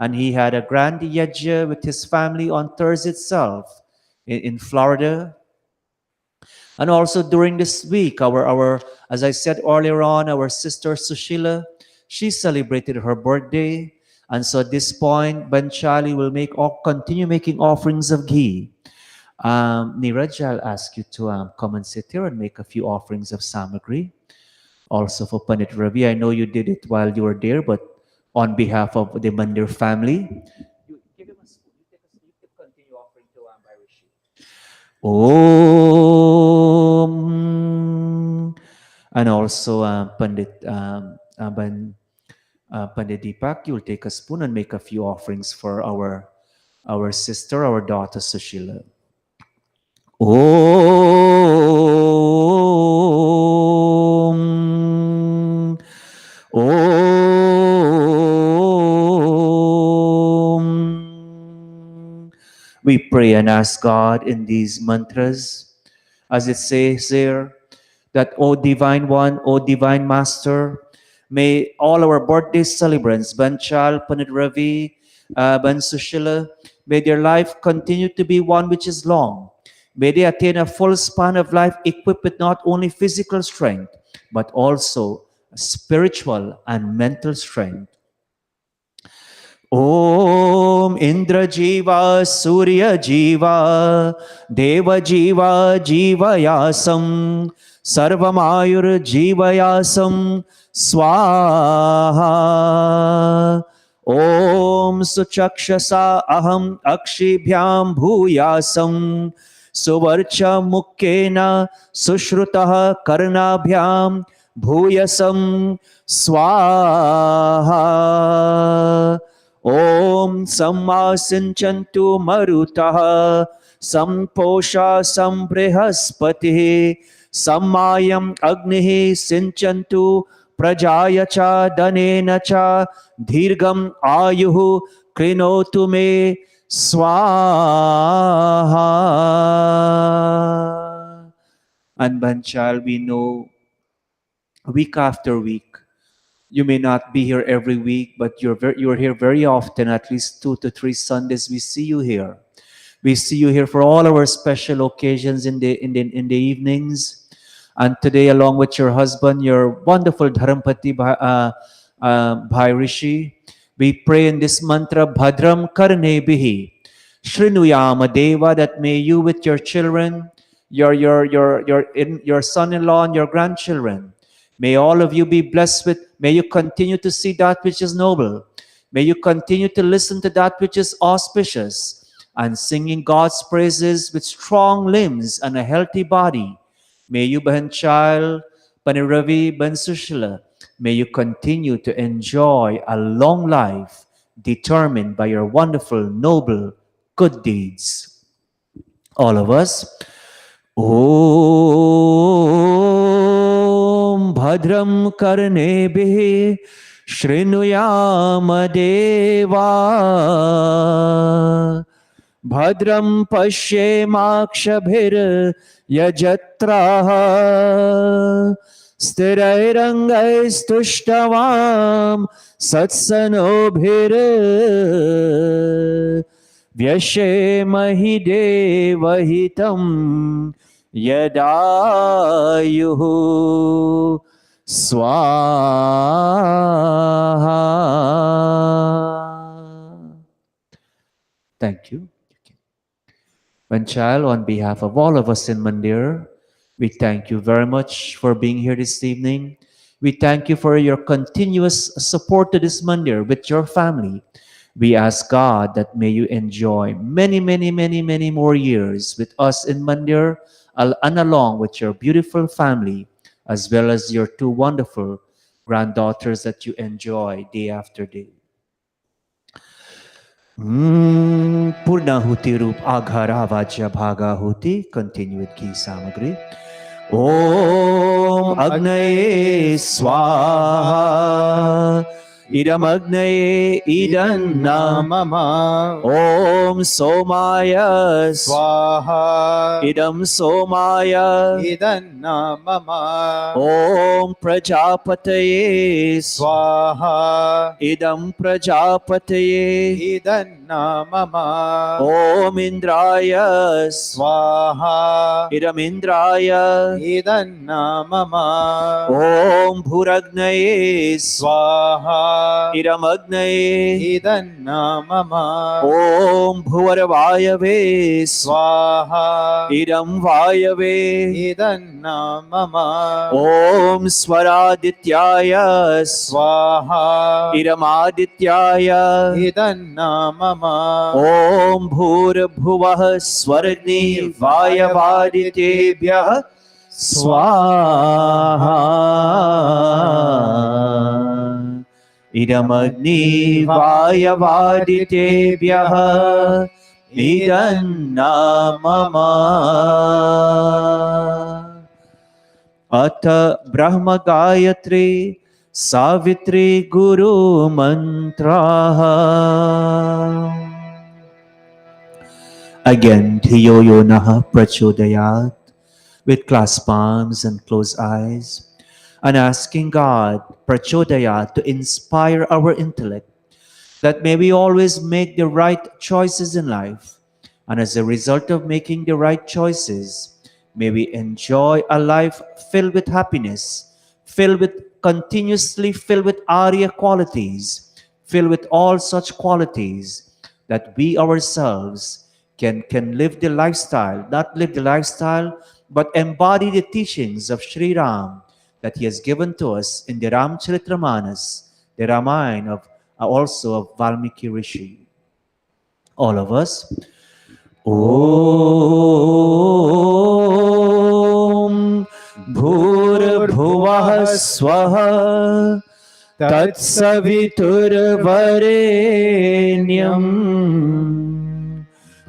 and he had a grand yajna with his family on Thursday itself in Florida. And also during this week, our as I said earlier on, our sister Sushila, she celebrated her birthday. And so at this point, Banchali will continue making offerings of ghee. Neeraj, I'll ask you to come and sit here and make a few offerings of samagri. Also for Pandit Ravi, I know you did it while you were there, but on behalf of the Mandir family, you give him a spoon. You can continue offering to Rishi. Om. And also Pandit Deepak, you'll take a spoon and make a few offerings for our sister, our daughter Sushila. Om. Om. We pray and ask God in these mantras, as it says there, that, O Divine One, O Divine Master, may all our birthday celebrants, Banchal, Panit Ravi, Ban Sushila, may their life continue to be one which is long. May they attain a full span of life equipped with not only physical strength, but also spiritual and mental strength. Om Indra Jiva Surya Jiva Deva Jiva Jivayasam Sarvamayur Jivayasam Swaha. Om Suchakshasa Aham Akshibhyam Bhuyasam Suvarcha Mukkena Sushrutah Karnabhyam Bhuyasam Swaha. Om Samma Sinchantu Marutah Samposha Sambrihaspati Sammayam Agnihi Sinchantu Prajaya cha Danena cha Dhirgam Ayuhu Krinotu me Swaha. And Banchal, we know week after week, you may not be here every week, but you're here very often, at least 2 to 3 Sundays. We see you here. We see you here for all our special occasions in the evenings. And today, along with your husband, your wonderful Dharampati Bhai Rishi, we pray in this mantra, Bhadram Karne Bihi, Shrinuyama Deva, that may you with your children, your son-in-law and your grandchildren, may all of you be blessed with, may you continue to see that which is noble. May you continue to listen to that which is auspicious, and singing God's praises with strong limbs and a healthy body. May you, Banchal, Paniravi, Bansushila, may you continue to enjoy a long life determined by your wonderful, noble, good deeds. All of us. Om Bhadram Karnebihi Shrinuyama Deva Bhadram Pashyemakshabhir Yajatraha Sthirairangaistishtavam Satsanobhir Vyashemahi Devahitam Yadayuhu Swaha. Thank you. Banchal, on behalf of all of us in Mandir, we thank you very much for being here this evening. We thank you for your continuous support to this Mandir with your family. We ask God that may you enjoy many, many, many, many more years with us in Mandir and along with your beautiful family, as well as your 2 wonderful granddaughters that you enjoy day after day. Purnahuti Rup Aghara Vajya Bhagahuti. Continue with Ki Samagri. Om Agnaye Swaha idamagnaye idanna mama. Om Somaya Swaha. idam Somaya Idanna mama. Om Prajapataye Swaha. idam Prajapataye Idanna mama. Om Indraya Swaha. idam Indraya Idanna mama. Om Bhuragnaye Swaha. idam Agnaye Idanna mama. Om Bhuvarvayave Swaha. idam Vayave Idanna mama. Om Swaradityaya Swaha. idam Adityaya Idanna mama. Om Bhurabhuvah Swaragni Vayavadityebhyah Swaha idam Agni Vayavadityebhyah idanna mama Atha Brahma Gayatri Savitri Guru Mantraha Again, Dhiyo Yo Naha Prachodayat with clasped palms and closed eyes and asking God, Prachodayat, to inspire our intellect that may we always make the right choices in life. And as a result of making the right choices, may we enjoy a life filled with happiness, continuously filled with Arya qualities, filled with all such qualities that we ourselves can live the lifestyle, not live the lifestyle, but embody the teachings of Sri Ram that he has given to us in the Ramcharitramanas, the Ramayana of also of Valmiki Rishi. All of us. Om Bhurabhuvah Swaha Tatsaviturvarenyam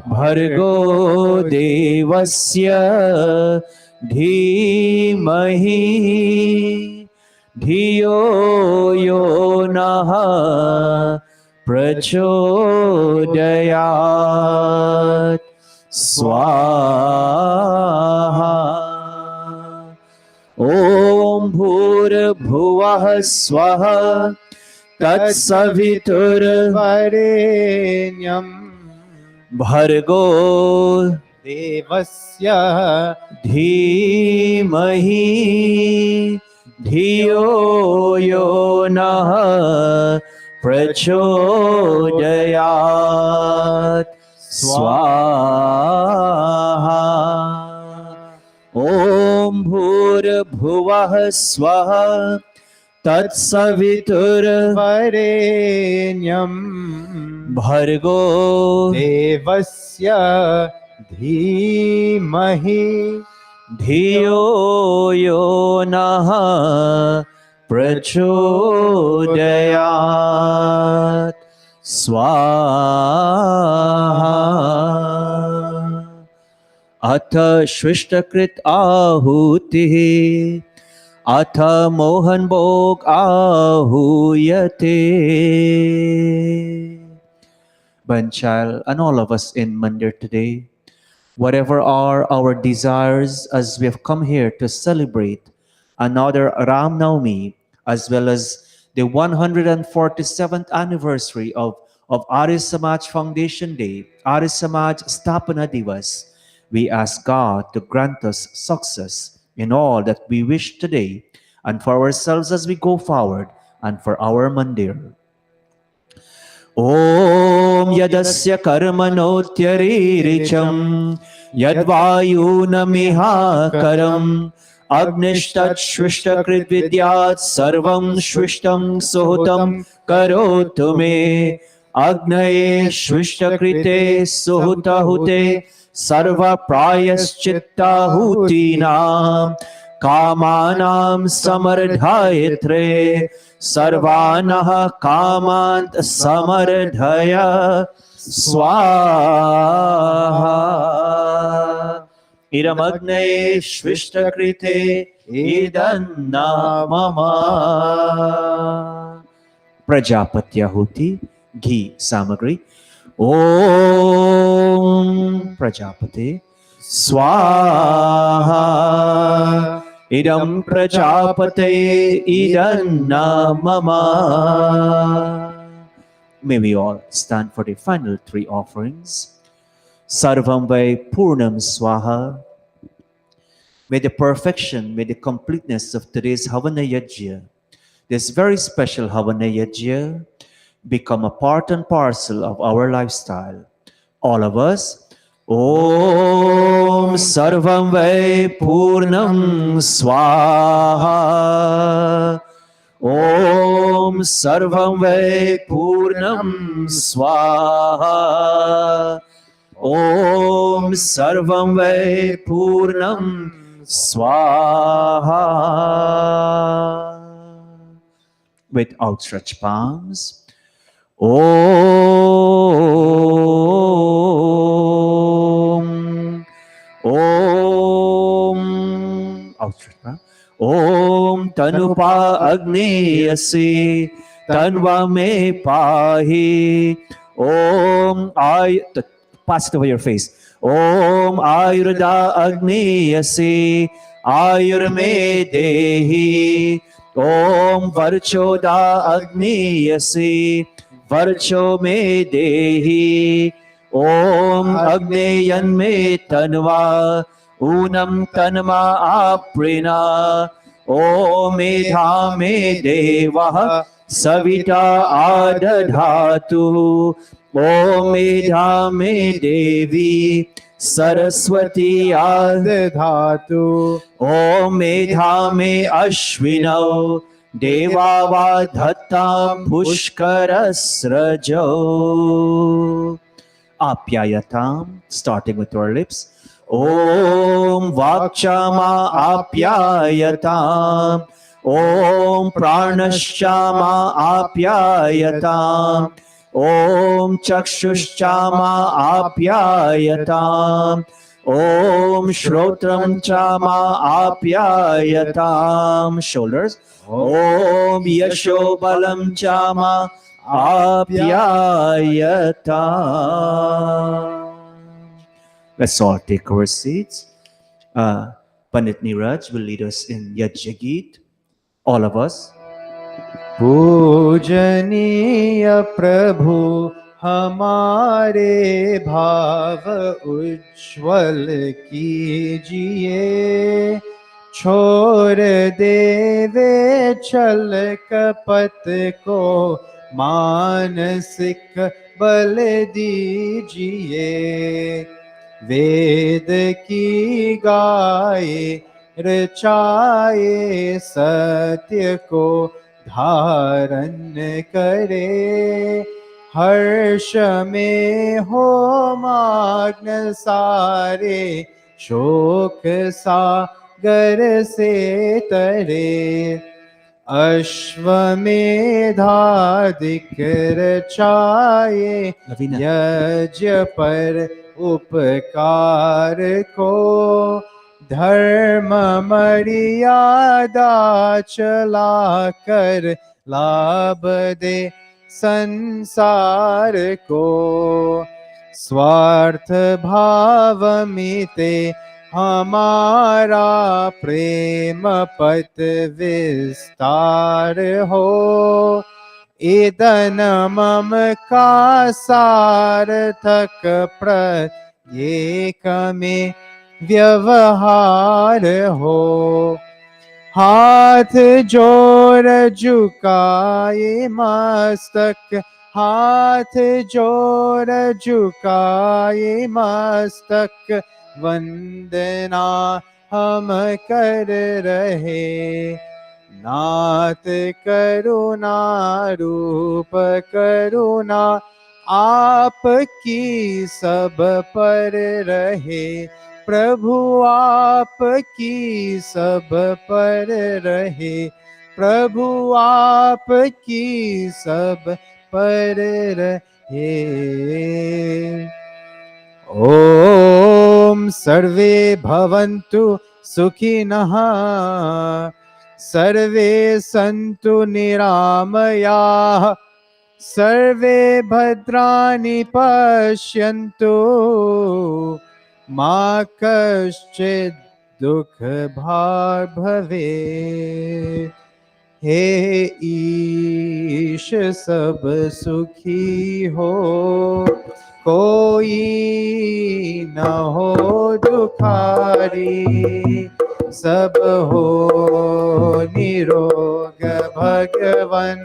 Bhargo Devasya Dhimahi Dhiyo Yo Naha Prachodayat Swaha Om Bhurabhuvah Swaha Tatsavitur Varenyam Bhargo Devasya Dhimahi Dhiyo Yo Naha Prachodayat Swaha Om Bhurabhuvah Swaha Tatsavitur Varenyam Bhargo Devasya Dhimahi Dhiyo Yo Naha Prachodayat Swaha Atha Shrishtakrit Ahutihi Atha Mohan Bhog Ahuyate Banchal and all of us in Mandir today, whatever are our desires as we have come here to celebrate another Raamnavami as well as the 147th anniversary of Arya Samaj Foundation Day, Arya Samaj Stapana Divas, we ask God to grant us success in all that we wish today and for ourselves as we go forward and for our Mandir. Om Yadasya Karmanotyariricam Yadvayunamiha Karam Agnishtat Shvishtakrit Vidyat Sarvam Shvishtam Suhutam Karotu Me Agnaye Shvishtakrite Suhutahute Sarva Prayaschitta Hutinam Kamanam Samardhayitre Sarvanah Kamant Samardhaya Swaha Iramagne Shvishtakrite Idanna Mama प्रजापत्याहुति घी सामग्री। ओम प्रजापते स्वाहा इदं प्रजापते इदन्ना मम. May we all stand for the final three offerings. Sarvam Vai Purnam Swaha. May the perfection, may the completeness of today's Havana Yajna, this very special Havana Yajna, become a part and parcel of our lifestyle. All of us. Om Sarvam Vai Purnam Swaha. Om Sarvam Vai Purnam Swaha. Om Sarvam Vai Purnam Swaha. With outstretched palms. Om. Om. Outstretched palm. Om Tanupa Agneyasi Tanva Me Pahi. Om Ay. Pass it over your face. Om Ayurda Agneyasi Ayur Me Dehi. Om Varchoda Agneyasi Varcho Me Dehi. Om Agneyan Me Tanva Unam Tanma Aprina. Om Medha Me Deva Savita Adadhatu. Om Medha Me Devi Saraswati Dhatu. Om Medha Me Ashvino Devava Dhattam Pushkarasrajo. Apyayatam, starting with our lips. Om Vakchama Apyayatam. Om Pranashchama Apyayatam. Om Chakshushchama Apyayatam. Om Shrotram Chama Apyayatam. Shoulders. Om Yashobalam Chama Apyayatam. Let's all take our seats. Pandit Niraj will lead us in Yajna. All of us. पूजनीय प्रभु हमारे भाव उज्ज्वल कीजिए, छोड़ देवे छल कपट को मानसिक बल दीजिए। वेद की गाए रचाए सत्य को धारण करे, हर्ष में हो मग्न सारे शोक सागर से तरे। अश्वमेधादिक रचाए यज्ञ पर उपकार को, धर्म मर्यादा चला कर लाभ दे संसार को। स्वार्थ भाव मिटे हमारा प्रेम पथ विस्तार हो, इदन मम का सार्थक प्रत्येक में व्यवहार हो। हाथ जोड़ झुकाए मस्तक, हाथ जोड़ झुकाए मस्तक, वंदना हम कर रहे। नाथ करुणा रूप करुणा आपकी सब पर रहे, प्रभु आपकी सब पर रहे, प्रभु आपकी सब पर रहे। ओम सर्वे भवन्तु सुखिनः, सर्वे सन्तु निरामयाः सर्वे भद्राणि पश्यन्तु मा कश्चित् दुःखभाग् भवेत् हे ईश सब सुखी हो कोई न हो दुखारी सब हो निरोग भगवन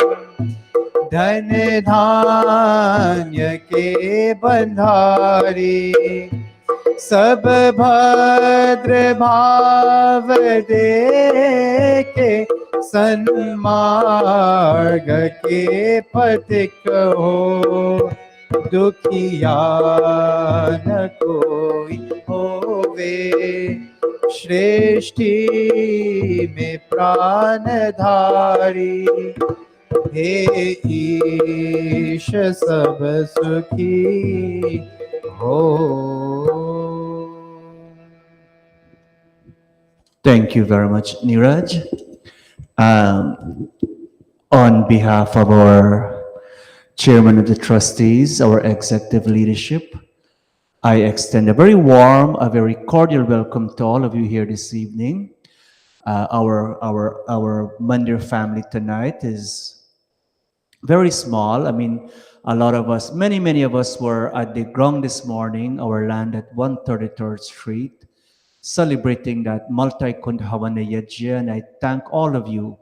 धन धान्य के बंधारी सब भद्र भाव देखे सन्मार्ग के पथिक हो दुखिया न कोई होवे श्रेष्ठी में प्राण धारी हे ईश सब सुखी हो. Thank you very much, Niraj. On behalf of our chairman of the trustees, our executive leadership, I extend a very warm, a very cordial welcome to all of you here this evening. Our Mandir family tonight is very small. I mean, a lot of us, many of us were at the ground this morning, our land at 133rd Street, celebrating that multi-Kundhavana Yajna. And I thank all of you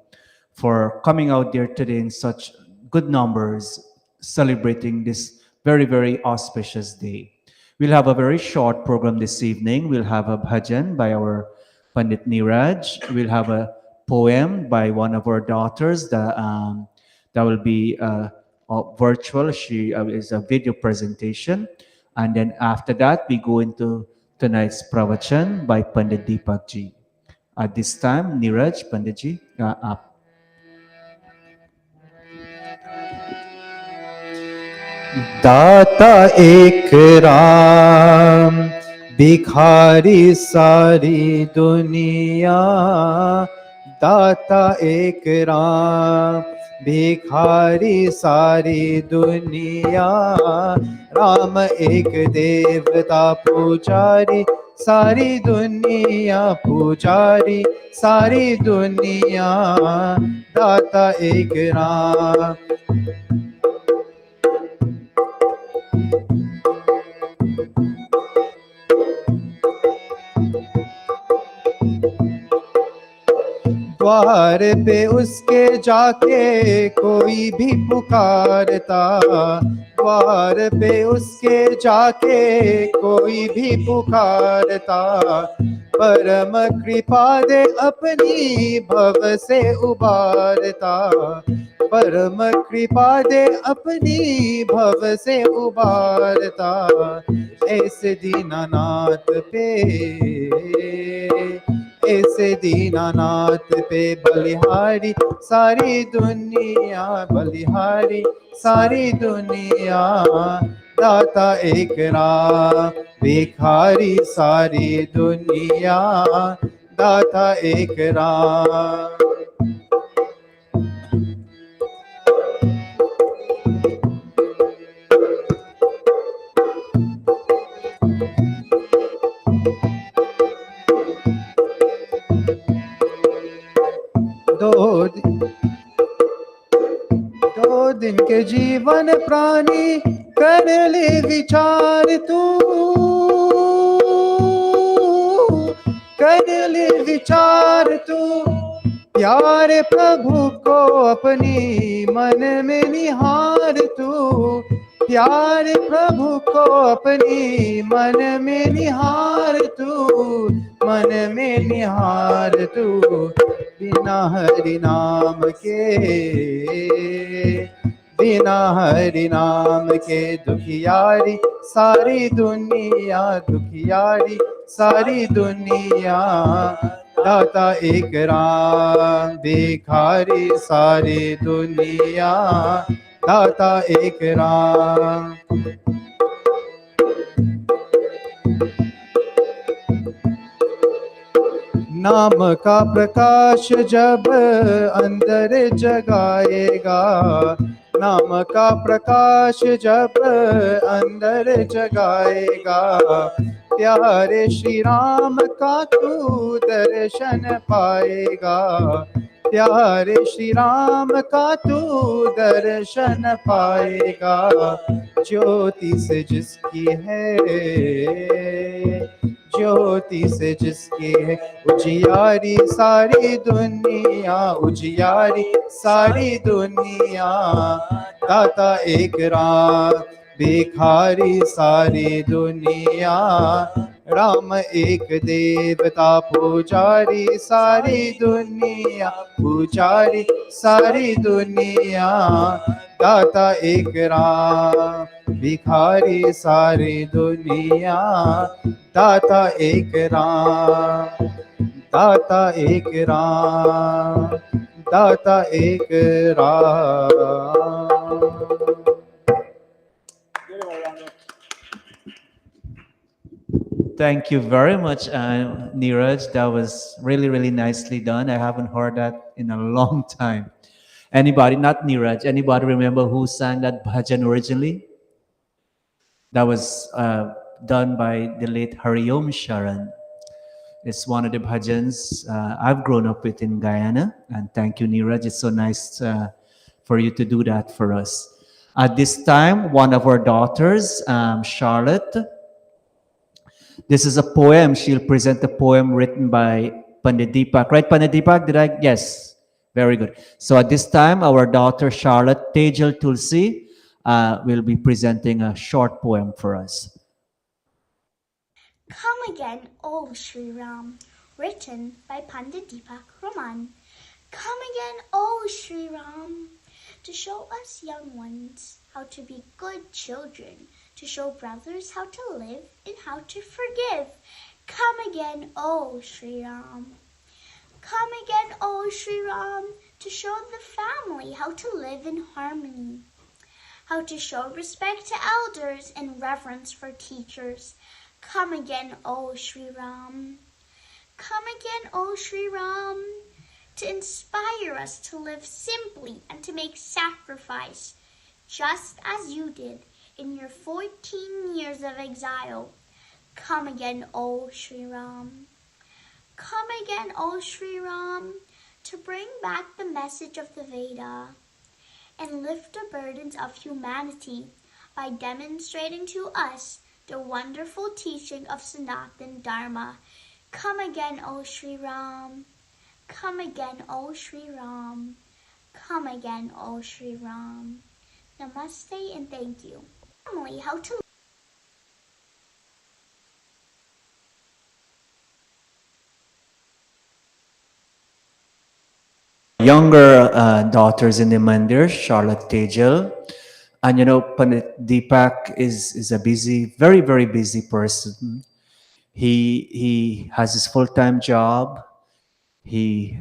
for coming out there today in such good numbers, celebrating this very auspicious day. We'll have a very short program this evening. We'll have a bhajan by our Pandit Niraj. We'll have a poem by one of our daughters that will be virtual. She is a video presentation. And then after that, we go into tonight's pravachan by Pandit Deepak ji. At this time, Niraj, Panditji, up. दाता एक राम भिखारी सारी दुनिया दाता एक राम भिखारी सारी दुनिया राम एक देवता पुजारी सारी दुनिया पुजारी सारी दुनिया दाता एक राम द्वार पे उसके जाके कोई भी पुकारता द्वार पे उसके जाके कोई भी पुकारता परम कृपा दे अपनी भव से उबारता परम कृपा दे अपनी भव से उबारता ऐसे दीनानाथ पे ऐसे दीनानाथ पे बलिहारी सारी दुनिया बलिहारी सारी दुनिया दाता एक राम भिखारी सारी दुनिया दाता एक राम दो दिन के जीवन प्राणी कर ले विचार तू कर ले विचार तू प्यारे प्रभु को अपनी मन में निहार तू प्यारे प्रभु को अपनी मन में निहार तू मन में निहार तू बिना हरि नाम के दुखियारी सारी दुनिया दुखियारी सारी दुनिया दाता एक राम भिखारी सारी दुनिया दाता एक राम नाम का प्रकाश जब अंदर जगाएगा, नाम का प्रकाश जब अंदर जगाएगा, प्यारे श्री राम का तू दर्शन पाएगा, प्यारे श्री राम का तू दर्शन पाएगा। ज्योति से जिसकी है, ज्योति से जिसकी है उजियारी सारी दुनिया, उजियारी सारी दुनिया। दाता एक राम भिखारी सारी दुनिया, राम एक देवता पुजारी सारी दुनिया, पुजारी सारी दुनिया। दाता एक राम भिखारी सारी दुनिया, दाता एक राम, दाता एक राम, दाता एक Ram. Thank you very much, Neeraj. That was really, really nicely done. I haven't heard that in a long time. Anybody, not Neeraj, anybody remember who sang that bhajan originally? That was done by the late Hariom Sharan. It's one of the bhajans I've grown up with in Guyana. And thank you, Neeraj. It's so nice for you to do that for us. At this time, one of our daughters, Charlotte, this is a poem. She'll present a poem written by Pandit Deepak. Right, Pandit Deepak? Did I? Yes. Very good. So at this time, our daughter Charlotte Tejal Tulsi will be presenting a short poem for us. Come Again, O Sri Ram, written by Pandit Deepak Raman. Come again, O Sri Ram, to show us young ones how to be good children, to show brothers how to live and how to forgive. Come again, O Sri Ram. Come again, O Sri Ram, to show the family how to live in harmony, how to show respect to elders and reverence for teachers. Come again, O Sri Ram. Come again, O Sri Ram, to inspire us to live simply and to make sacrifice, just as you did in your 14 years of exile. Come again, O Sri Ram. Come again, O Sri Ram, to bring back the message of the Veda and lift the burdens of humanity by demonstrating to us the wonderful teaching of Sanatan Dharma. Come again, O Sri Ram. Come again, O Sri Ram. Come again, O Sri Ram. Namaste and thank you. Family, how to Younger daughters in the mandir, Charlotte Tejal. And you know, Pandit Deepak is a busy, very, very busy person. He has his full-time job. He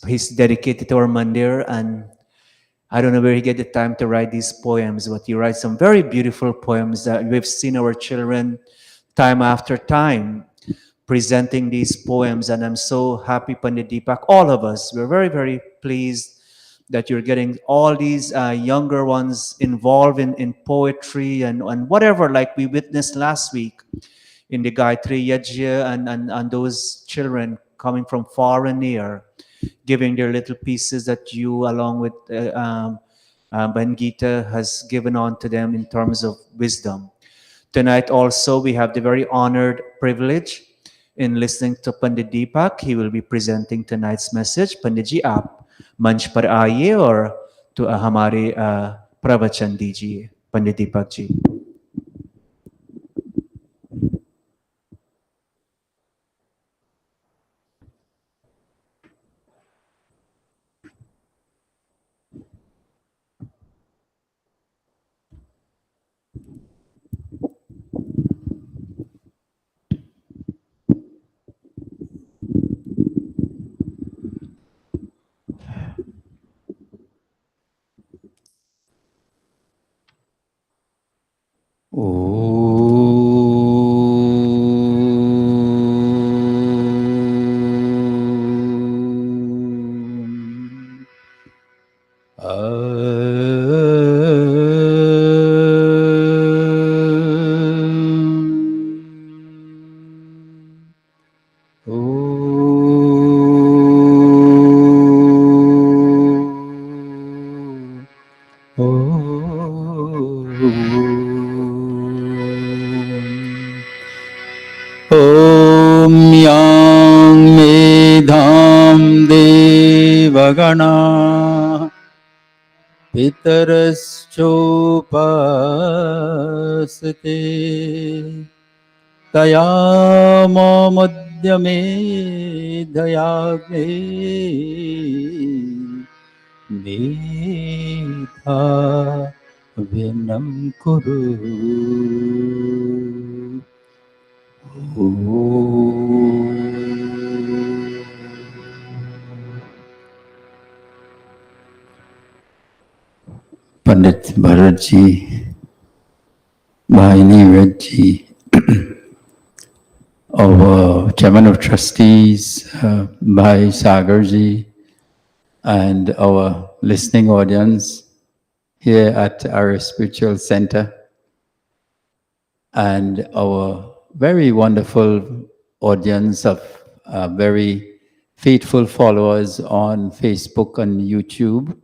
he's dedicated to our mandir, and I don't know where he get the time to write these poems, but he writes some very beautiful poems that we've seen our children time after time presenting these poems. And I'm so happy, Pandit Deepak, all of us, we're very, very pleased that you're getting all these younger ones involved in poetry and whatever, like we witnessed last week in the Gayatri Yajna, and those children coming from far and near, giving their little pieces that you, along with Ben Gita, has given on to them in terms of wisdom. Tonight also, we have the very honored privilege in listening to Pandit Deepak. He will be presenting tonight's message. Pandit ji, aap मंच पर आइए और तो हमारे प्रवचन दीजिए, पंडित दीपक जी। ॐ यां मेधां देवगणा पितरश्चोपासते तया मोमुद्यमे दयाग्ने मेधा व्यनं कुरु Pandit Bharatji, Bhaini Redji, our Chairman of Trustees, Bhai Sagarji, and our listening audience here at our spiritual center, and our very wonderful audience of very faithful followers on Facebook and YouTube,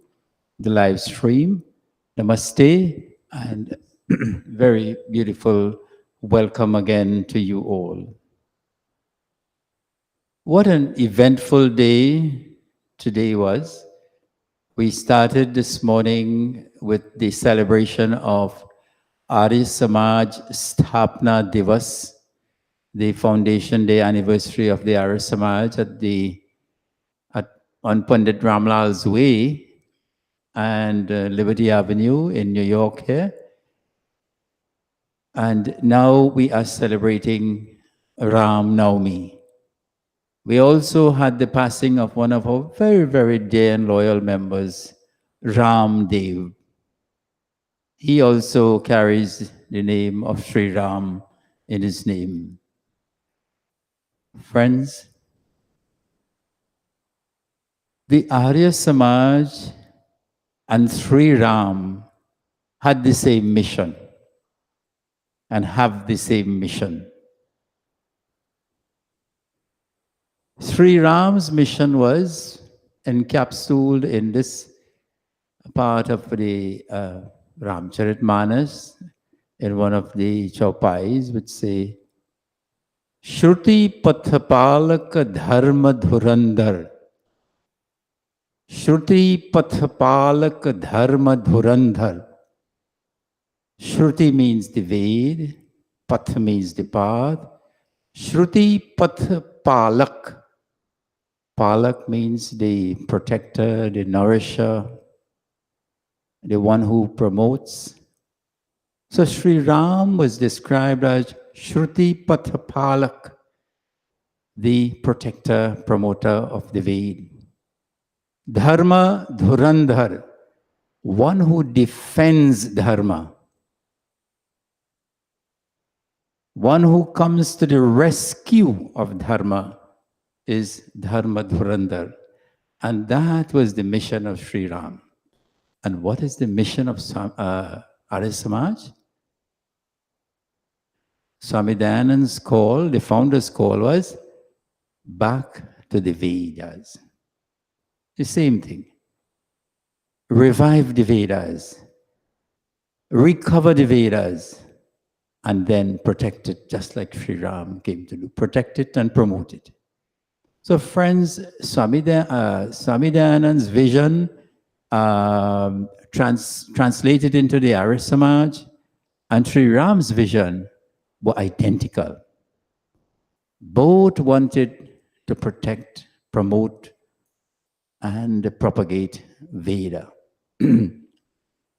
the live stream. Namaste, and very beautiful welcome again to you all. What an eventful day today was. We started this morning with the celebration of Arya Samaj Sthapna Divas, the Foundation Day anniversary of the Arya Samaj on Pandit Ramlal's Way and Liberty Avenue in New York here. And now we are celebrating Raamnavami. We also had the passing of one of our very, very dear and loyal members, Ramdev. He also carries the name of Sri Ram in his name. Friends, the Arya Samaj and Sri Ram had the same mission and have the same mission. Sri Ram's mission was encapsulated in this part of the Ramcharitmanas in one of the chaupais, which say, Shruti Pathapalaka Dharma Dhurandhar. Shruti Pathapalaka Dharma Dhurandhar. Shruti means the Ved, Path means the path. Shruti Pathapalak. Palak means the protector, the nourisher, the one who promotes. So Sri Ram was described as Shruti Pathapalak, the protector, promoter of the Ved. Dharma Dhurandhar, one who defends Dharma. One who comes to the rescue of Dharma is Dharma Dhurandhar. And that was the mission of Sri Ram. And what is the mission of Arya Samaj? Swami Dayanand's call, the founder's call was back to the Vedas. The same thing. Revive the Vedas. Recover the Vedas. And then protect it, just like Sri Ram came to do. Protect it and promote it. So friends, Swami Dayanand's vision translated into the Arya Samaj and Sri Ram's vision were identical. Both wanted to protect, promote, and propagate Veda.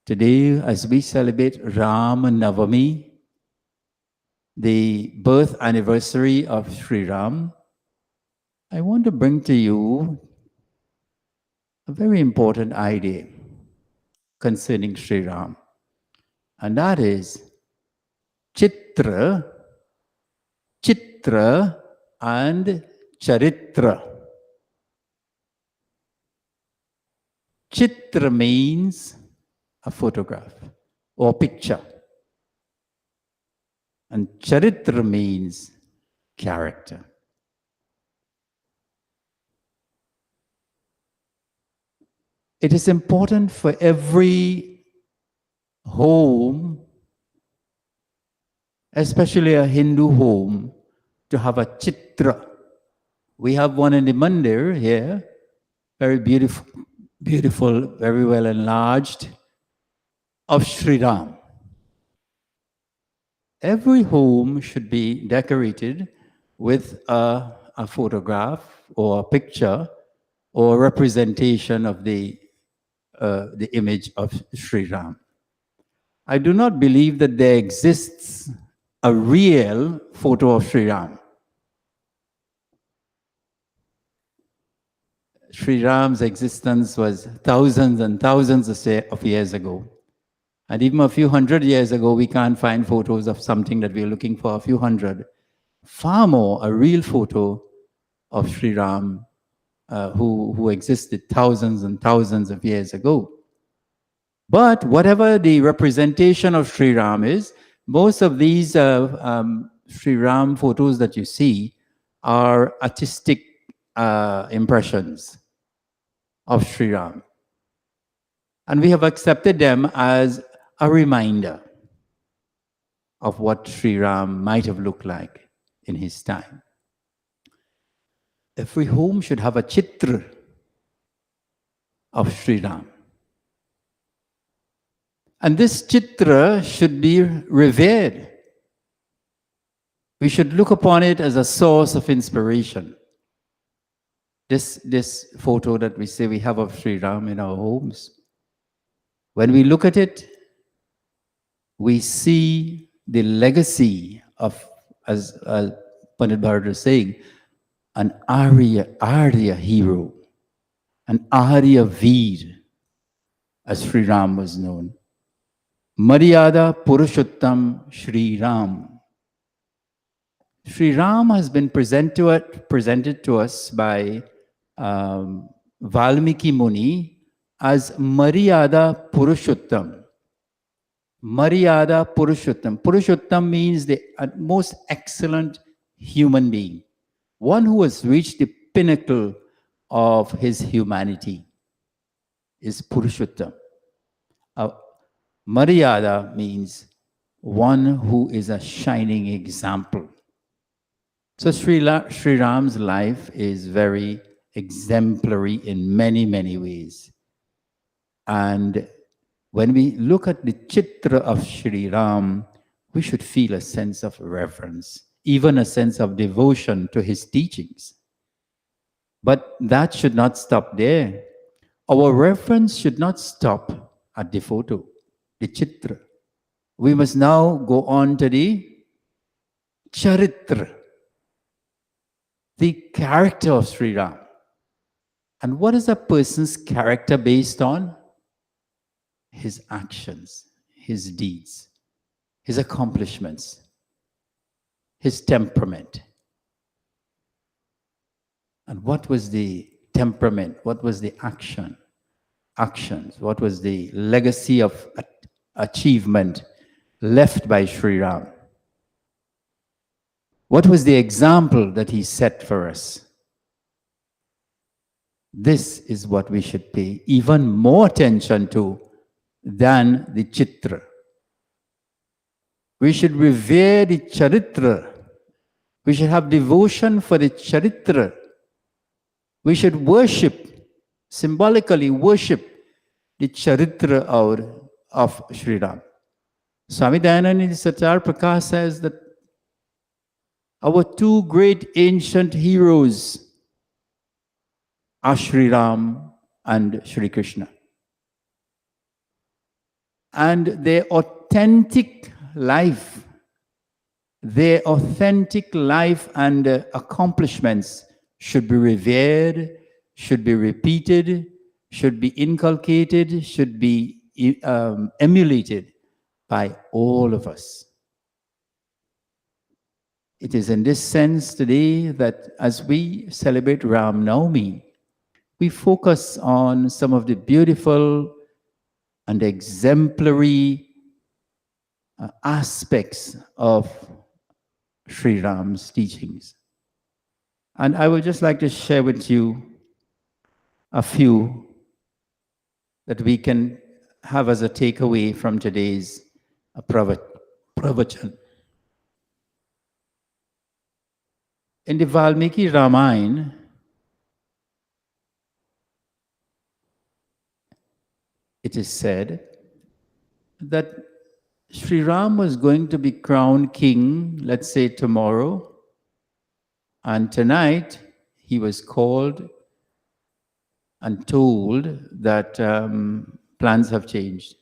Today, as we celebrate Raamnavami, the birth anniversary of Sri Ram, I want to bring to you a very important idea concerning Sri Ram. And that is Chitra, and Charitra. Chitra means a photograph or picture. And Charitra means character. It is important for every home, especially a Hindu home, to have a chitra. We have one in the mandir here, very beautiful, beautiful, very well enlarged, of Sri Ram. Every home should be decorated with a photograph or a picture or representation of the image of Sri Ram. I do not believe that there exists a real photo of Sri Ram. Sri Ram's existence was thousands and thousands of years ago. And even a few hundred years ago, we can't find photos of something that we're looking for, a few hundred. Far more a real photo of Sri Ram, who existed thousands and thousands of years ago. But whatever the representation of Sri Ram is, most of these Sri Ram photos that you see are artistic impressions of Sri Ram. And we have accepted them as a reminder of what Sri Ram might have looked like in his time. Every home should have a chitra of Sri Ram. And this chitra should be revered. We should look upon it as a source of inspiration. This photo that we say we have of Sri Ram in our homes, when we look at it, we see the legacy of, as Pandit Bharat is saying, an Arya hero, an Arya Veer, as Sri Ram was known. Maryada Purushottam Sri Ram. Sri Ram has been presented to us by Valmiki Muni as Maryada Purushottam. Maryada Purushottam. Purushottam means the most excellent human being, one who has reached the pinnacle of his humanity is Purushottam. Maryada means one who is a shining example. So Sri Ram's life is very exemplary in many, many ways. And when we look at the chitra of Sri Ram, we should feel a sense of reverence, even a sense of devotion to his teachings. But that should not stop there. Our reverence should not stop at the photo, the chitra. We must now go on to the charitra, the character of Sri Ram. And what is a person's character based on? His actions, his deeds, his accomplishments, his temperament. And what was the temperament? What was the actions? What was the legacy of achievement left by Sri Ram? What was the example that he set for us? This is what we should pay even more attention to than the chitra. We should revere the charitra. We should have devotion for the charitra. We should worship, symbolically worship the charitra of Sri Ram. Swami Dayananda in Satyar Prakash says that our two great ancient heroes are Sri Ram and Sri Krishna. And their authentic life and accomplishments should be revered, should be repeated, should be inculcated, should be emulated by all of us. It is in this sense today that as we celebrate Raamnavami, we focus on some of the beautiful and exemplary aspects of Sri Ram's teachings. And I would just like to share with you a few that we can have as a takeaway from today's pravachan. In the Valmiki Ramayana, it is said that Sri Ram was going to be crowned king, let's say tomorrow, and tonight he was called and told that plans have changed.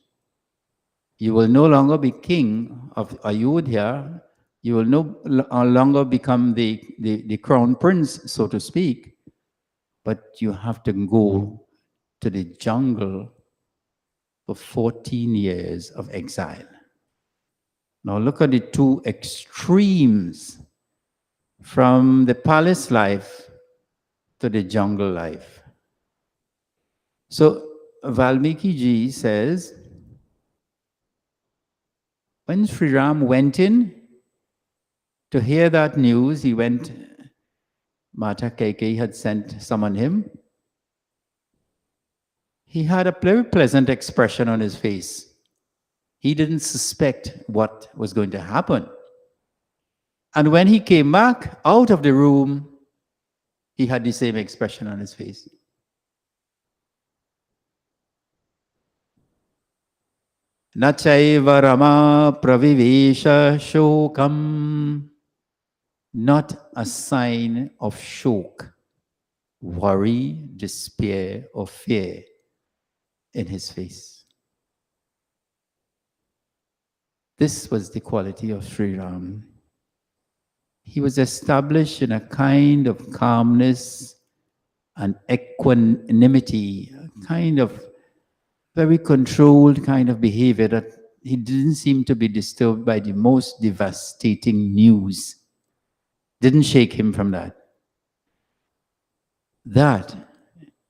You will no longer be king of Ayodhya. You will no longer become the crown prince, so to speak, but you have to go to the jungle for 14 years of exile. Now look at the two extremes from the palace life to the jungle life. So Valmiki ji says, when Sri Ram went in to hear that news, he went, Mata Kaikeyi had sent summoned him. He had a very pleasant expression on his face. He didn't suspect what was going to happen. And when he came back out of the room, he had the same expression on his face. Nachaiva Rama pravivesha shokam. Not a sign of shock, worry, despair, or fear in his face. This was the quality of Sri Ram. He was established in a kind of calmness and equanimity, a kind of very controlled kind of behavior that he didn't seem to be disturbed by the most devastating news. Didn't shake him from that. That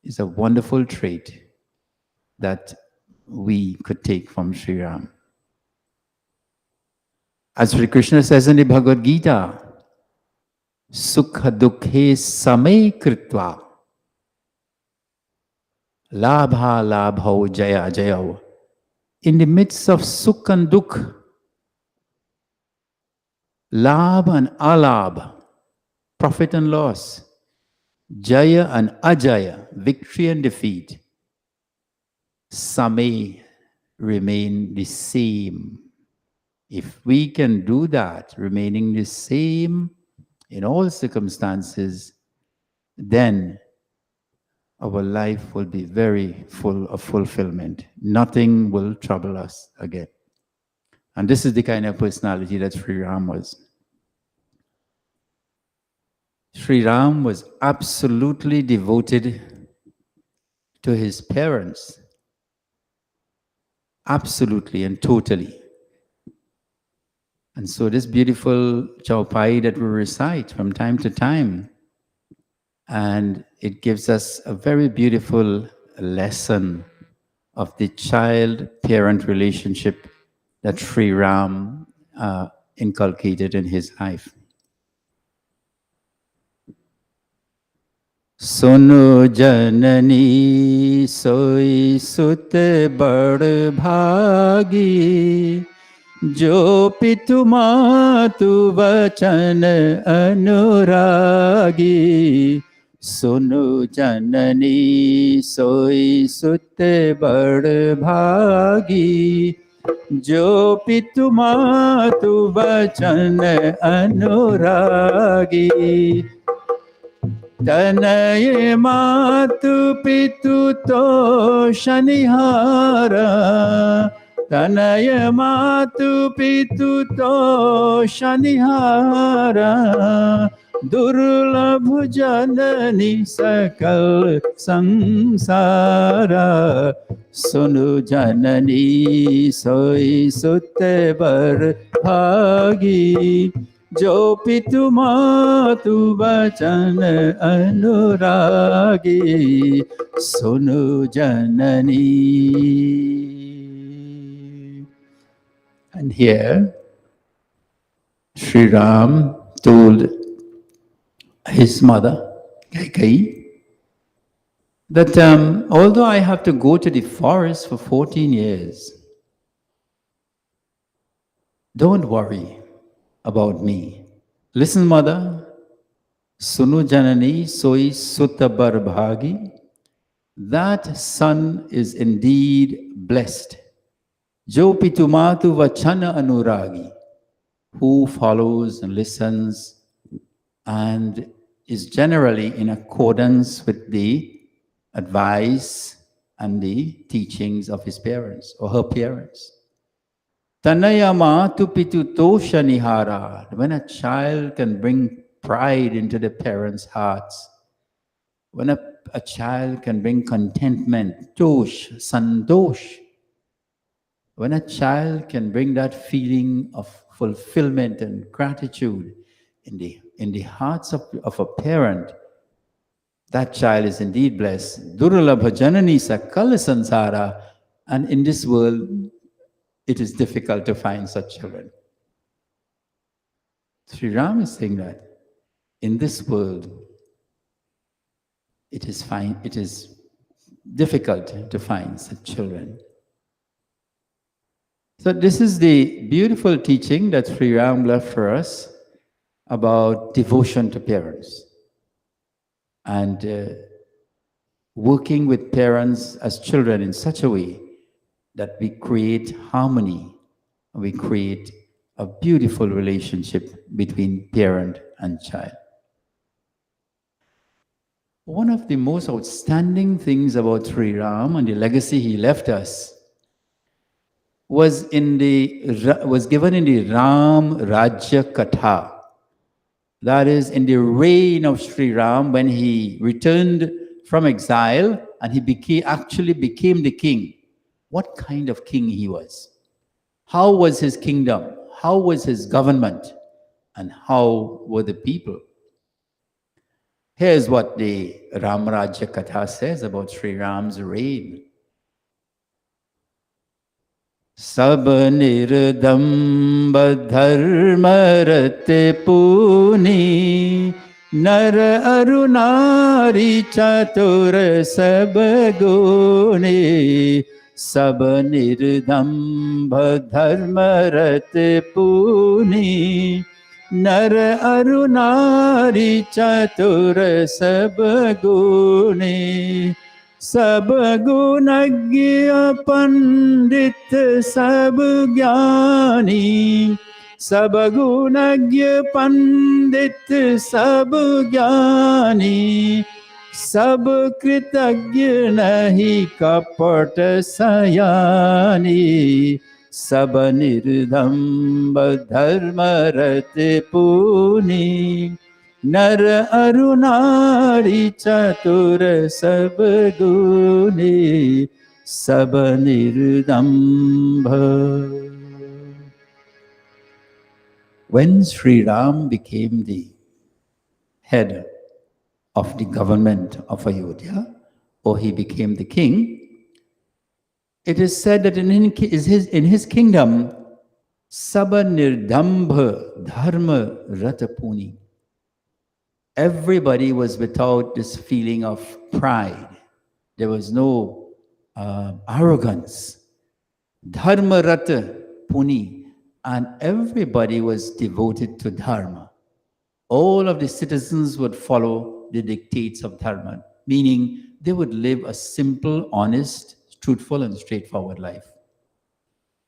is a wonderful trait that we could take from Sri Ram. As Sri Krishna says in the Bhagavad Gita, Sukha dukhe samay kritva labha labho jaya jayao. In the midst of sukh and dukh, labh and alabh, profit and loss, jaya and ajaya, victory and defeat, samay, remain the same. If we can do that, remaining the same in all circumstances, then our life will be very full of fulfillment. Nothing will trouble us again. And this is the kind of personality that Sri Ram was. Sri Ram was absolutely devoted to his parents. Absolutely and totally. And so this beautiful chaupai that we recite from time to time, and it gives us a very beautiful lesson of the child-parent relationship that Sri Ram inculcated in his life. Sunu janani soi sut bad bhagi जो पितु मातु वचन अनुरागी सुनु जननी सोई सुत बड़ भागी जो पितु मातु वचन अनुरागी तनय मातु पितु तो शनिहारा तनय मातु पितु तो शनिहारा दुर्लभ जननी सकल संसारा सुनु जननी सोई सुत बर भागी जो पितु मातु वचन अनुरागी सुनु जननी. And here, Sri Ram told his mother, Kaikeyi, that although I have to go to the forest for 14 years, don't worry about me. Listen, mother, Sunu Janani Soi Sutta Barbhagi, that son is indeed blessed. Jo Pitumatu Vachana Anuragi, who follows and listens and is generally in accordance with the advice and the teachings of his parents or her parents. Tanayama tupitu tosha nihara. When a child can bring pride into the parents' hearts, when a child can bring contentment, tosh, santosh, when a child can bring that feeling of fulfillment and gratitude in the hearts of a parent, that child is indeed blessed. Durlabha janani sakala sansara. And in this world, it is difficult to find such children. Sri Ram is saying that in this world, it is difficult to find such children. So this is the beautiful teaching that Sri Ram left for us about devotion to parents and working with parents as children in such a way that we create harmony, we create a beautiful relationship between parent and child. One of the most outstanding things about Sri Ram and the legacy he left us was given in the Ram Rajya Katha. That is, in the reign of Sri Ram, when he returned from exile and he actually became the king. What kind of king he was? How was his kingdom? How was his government? And how were the people? Here's what the Ram Rajya Katha says about Sri Ram's reign. Sab nirdamba dharma rate puni nar arunari chatur sab guni sab nirdamba dharma rate puni nar arunari chatur sab guni सब गुणज्ञ पंडित सब ज्ञानी सब गुणज्ञ पंडित सब ज्ञानी सब कृतज्ञ नहीं कपट सयानी सब निर्दम्ब धर्म रत पुनी नर अरुणारी चतुर सब गुणी सब निर्दम्भ. When Sri Ram became the head of the government of Ayodhya, or he became the king, it is said that in his kingdom, Saba Nirdambha Dharma Ratapuni. Everybody was without this feeling of pride. There was no arrogance. Dharma Rata Puni. And everybody was devoted to Dharma. All of the citizens would follow the dictates of Dharma, meaning they would live a simple, honest, truthful, and straightforward life.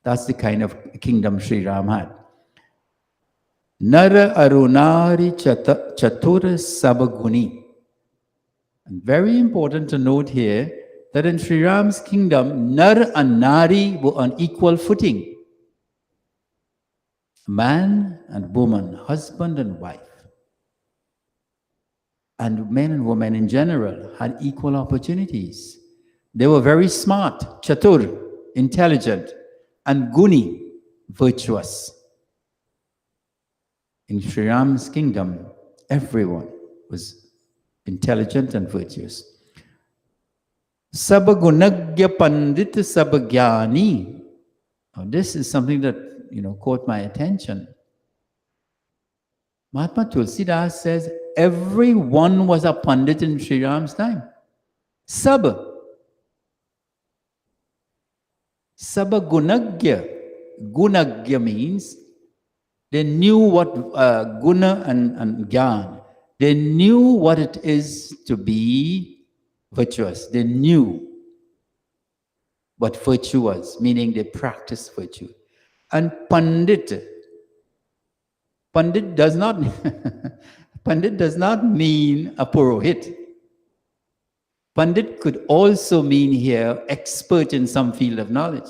That's the kind of kingdom Sri Ram had. Nara Arunari Chatur Sabaguni. And very important to note here that in Sri Ram's kingdom, Nar and Nari were on equal footing. Man and woman, husband and wife. And men and women in general had equal opportunities. They were very smart, chatur, intelligent, and guni, virtuous. In Sri Ram's kingdom, everyone was intelligent and virtuous. Sabagunagya pandit sabagyani. Now, this is something that caught my attention. Mahatma Tulsidas says everyone was a pandit in Sri Ram's time. Sab, Saba Gunagya. Gunagya means they knew what guna and gyan. They knew what it is to be virtuous. They knew what virtue was, meaning they practiced virtue. And Pandit does not Pandit does not mean a purohit. Pandit could also mean here expert in some field of knowledge.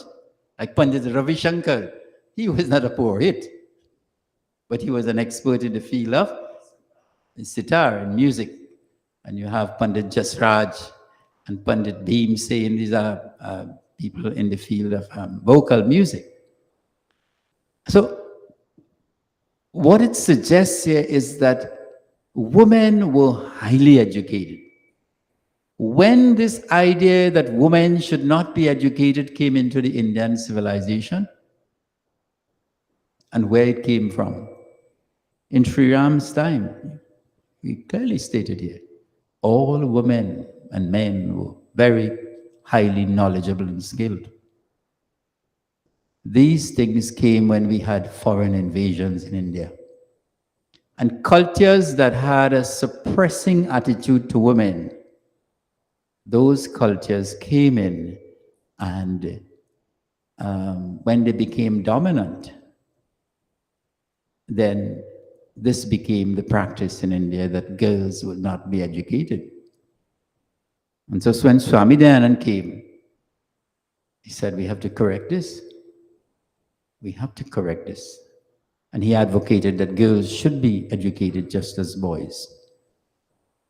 Like Pandit Ravi Shankar, he was not a purohit, but he was an expert in the field of sitar and music. And you have Pandit Jasraj and Pandit Bhim Sen, these are people in the field of vocal music. So what it suggests here is that women were highly educated. When this idea that women should not be educated came into the Indian civilization, and where it came from. In Sri Ram's time, we clearly stated here, all women and men were very highly knowledgeable and skilled. These things came when we had foreign invasions in India. And cultures that had a suppressing attitude to women, those cultures came in, and when they became dominant, then this became the practice in India that girls would not be educated. And so when Swami Dayanand came, he said, we have to correct this. We have to correct this. And he advocated that girls should be educated just as boys.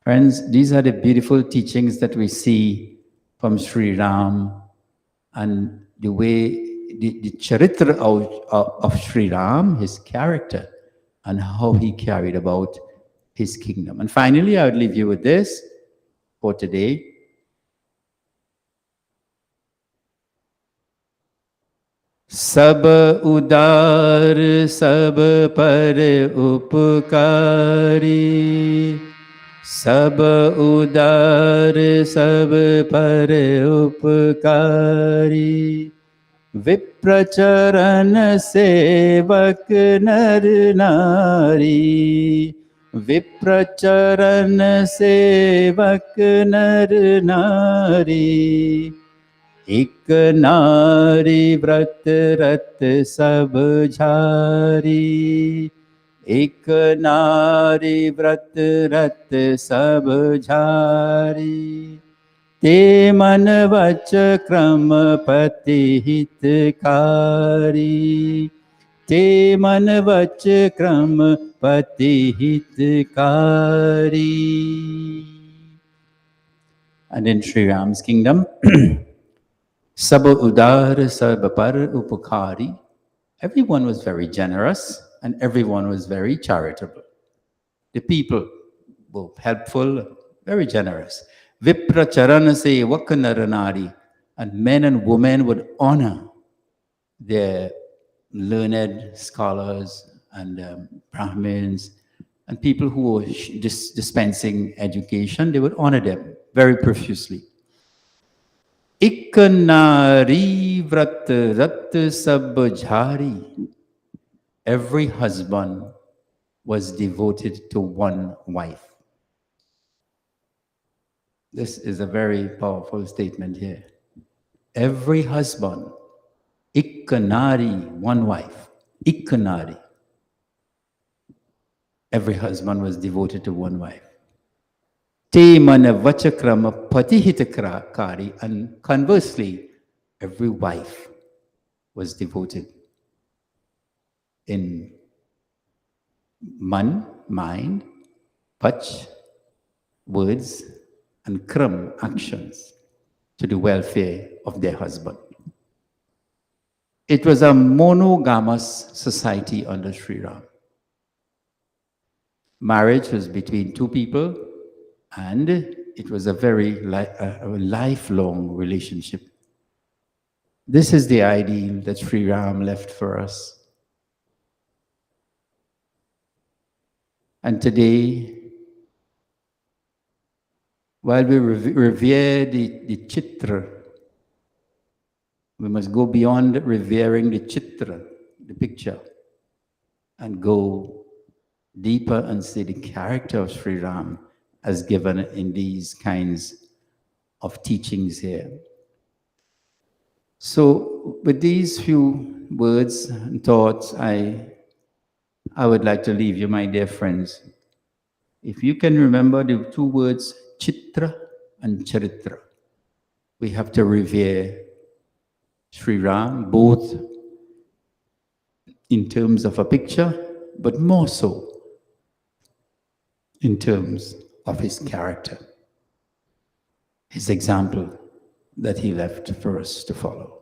Friends, these are the beautiful teachings that we see from Sri Ram, and the way, the charitra of Sri Ram, his character, and how he carried about his kingdom. And finally, I would leave you with this for today. Sab udar sab par upkari, Sab udar sab par upkari, विप्रचरण सेवक नर नारी, विप्रचरण सेवक नर नारी, एक नारी व्रत रत सब झारी, एक नारी व्रत रत सब झारी, ते मन वच क्रम पति हितकारी, ते मन वच क्रम पति हितकारी. And in Sri Ram's kingdom, Sab udar sab par upakari, everyone was very generous and everyone was very charitable. The people were helpful, very generous. Vipra charana se vakanaranari, and men and women would honor their learned scholars and Brahmins and people who were dispensing education. They would honor them very profusely. Ik nari vrat rat sab jhari. Every husband was devoted to one wife. This is a very powerful statement here. Every husband, ikkanari, one wife, ikkanari. Every husband was devoted to one wife. Te mana vachakrama patihitakari, and conversely, every wife was devoted in mind, pach, words, and kram, actions, to the welfare of their husband. It was a monogamous society under Sri Ram. Marriage was between two people, and it was a very lifelong relationship. This is the ideal that Sri Ram left for us. And today, while we revere the chitra, we must go beyond revering the chitra, the picture, and go deeper and see the character of Sri Ram as given in these kinds of teachings here. So with these few words and thoughts, I would like to leave you, my dear friends. If you can remember the two words chitra and charitra, we have to revere Sri Ram, both in terms of a picture, but more so in terms of his character, his example that he left for us to follow.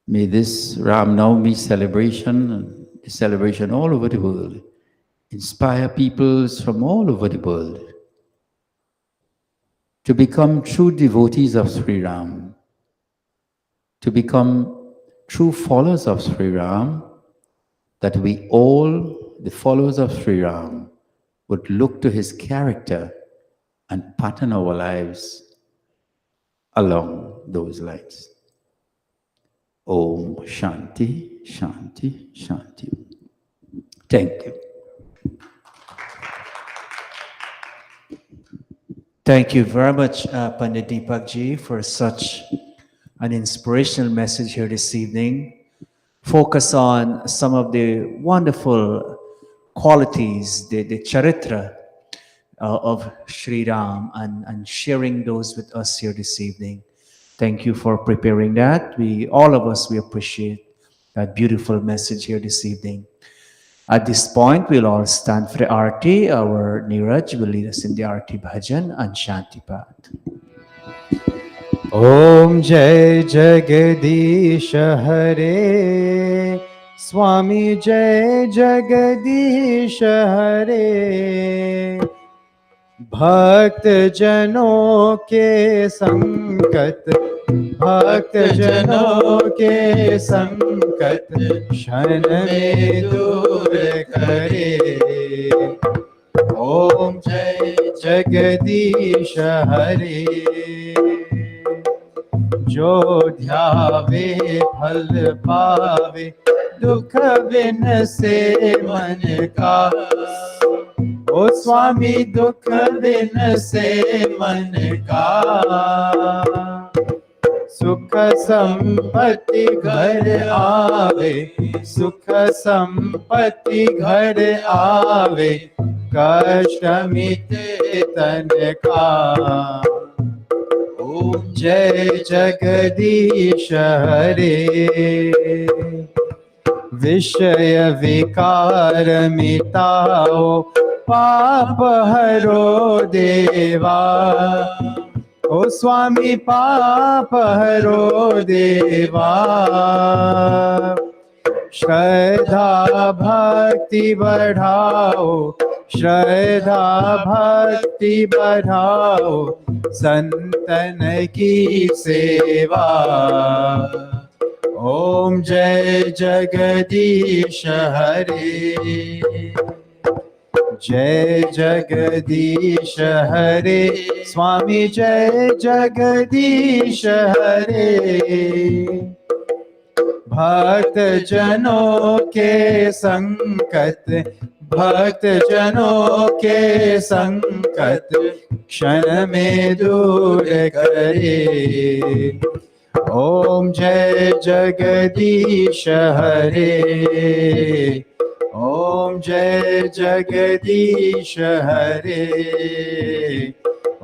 May this Raamnavami celebration, and the celebration all over the world, inspire peoples from all over the world to become true devotees of Sri Ram, to become true followers of Sri Ram, that we all, the followers of Sri Ram, would look to his character and pattern our lives along those lines. Om Shanti, Shanti, Shanti. Thank you. Thank you very much, Pandit Deepak Ji, for such an inspirational message here this evening. Focus on some of the wonderful qualities, the charitra of Sri Ram, and sharing those with us here this evening. Thank you for preparing that. All of us, we appreciate that beautiful message here this evening. At this point, we'll all stand for the Aarti. Our Neeraj will lead us in the Aarti Bhajan and Shanti Path. Om Jai Jagadish Hare, Swami Jai Jagadish Hare. भक्त जनों के संकट, भक्त जनों के संकट क्षण में दूर करे। ओम जय जगदीश हरे। जो ध्यावे फल पावे, दुख बिन से मन का। ओ स्वामी दुख बिन से मन का। सुख संपत्ति घर आवे, सुख संपत्ति घर आवे, कष्ट मिटे तन का। ओम जय जगदीश हरे। विषय विकार मिटाओ, पाप हरो देवा। ओ स्वामी पाप हरो देवा। श्रद्धा भक्ति बढ़ाओ, श्रद्धा भक्ति बढ़ाओ, संतन की सेवा। ओम जय जगदीश हरे। जय जगदीश हरे, स्वामी जय जगदीश हरे। भक्त जनों के संकट, भक्त जनों के संकट क्षण में दूर करे। ओम जय जगदीश हरे। ओम जय जगदीश हरे।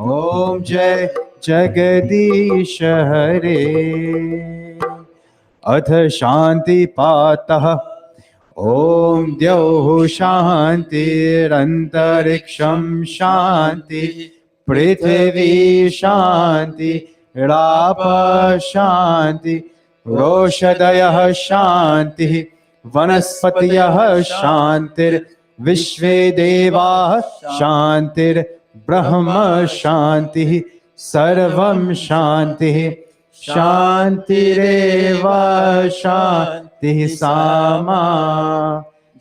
ओम जय जगदीश हरे। अथ शांति पातः। ओम द्यौः शान्तिरन्तरिक्षं शान्ति, पृथिवी शान्ति, राप शान्ति, रोषधयः शान्तिः, वनस्पतयः शान्तिर्विश्वे देवाः शान्तिर्ब्रह्म शान्तिः, सर्वं शान्तिः। शान्तिरेव शान्तिः सामा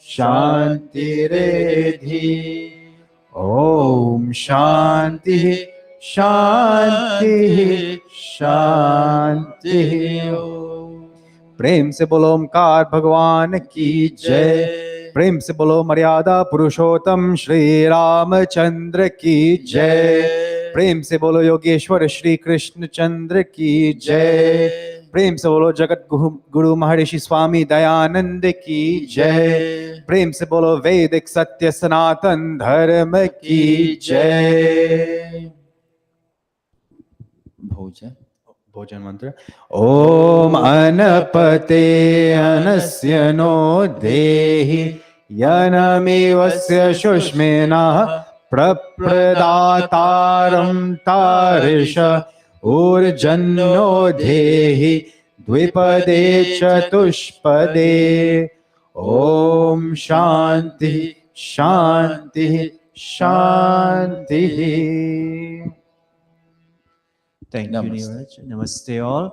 शान्तिरेधि। ओम शांति शांति शांति। प्रेम से बोलो ओमकार भगवान की जय। प्रेम से बोलो मर्यादा पुरुषोत्तम श्री रामचंद्र की जय। प्रेम से बोलो योगेश्वर श्री कृष्ण चंद्र की जय। प्रेम से बोलो जगत गुरु महर्षि स्वामी दयानंद की जय। प्रेम से बोलो वैदिक सत्य सनातन धर्म की जय। भोजन भोजन मंत्र। ओम अनपते अनस्य नो देहि यनमेवस्य शुष्मेनः प्रप्रदातारं तारिष ऊर्जन्नो देहि द्विपदे चतुष्पदे। ओम शांति शांति शांति। Thank you, Namaste. Neeraj. Namaste, all.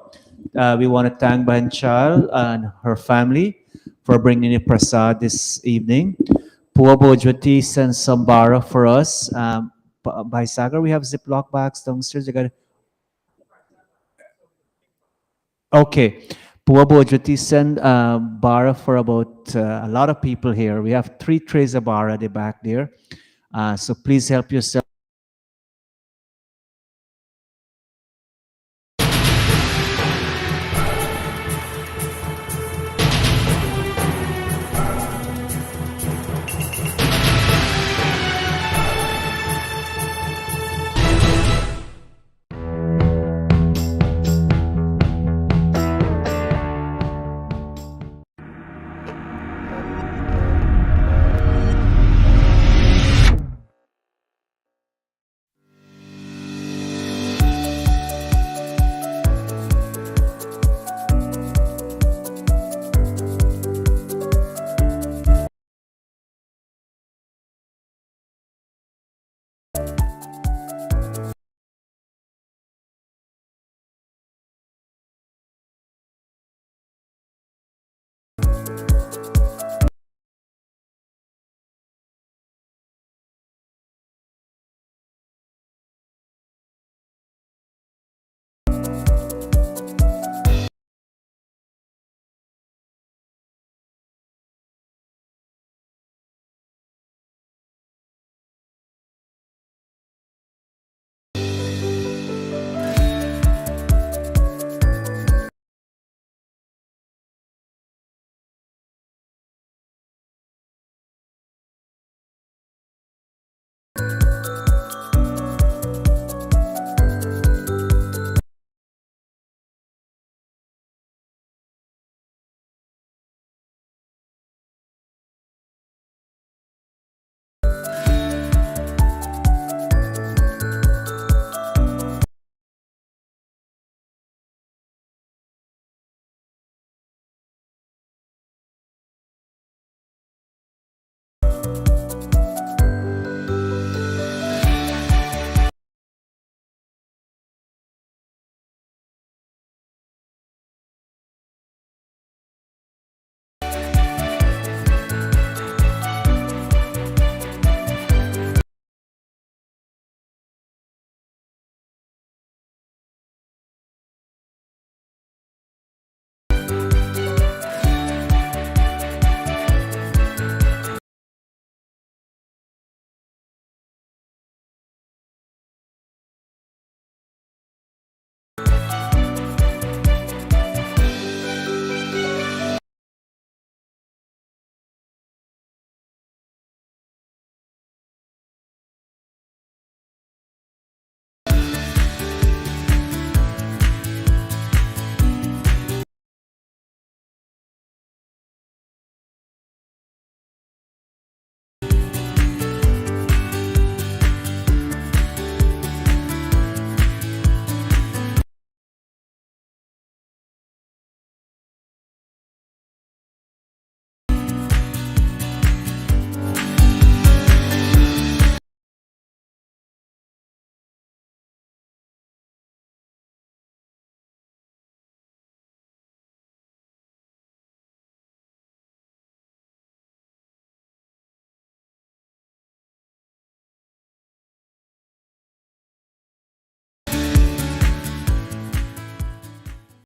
We want to thank Banchal and her family for bringing the prasad this evening. Pua Bojwati sent some bara for us. By Sagar, we have Ziploc bags downstairs. You got Okay. Pua Bojwati sent bara for about a lot of people here. We have 3 trays of bara at the back there. So please help yourself.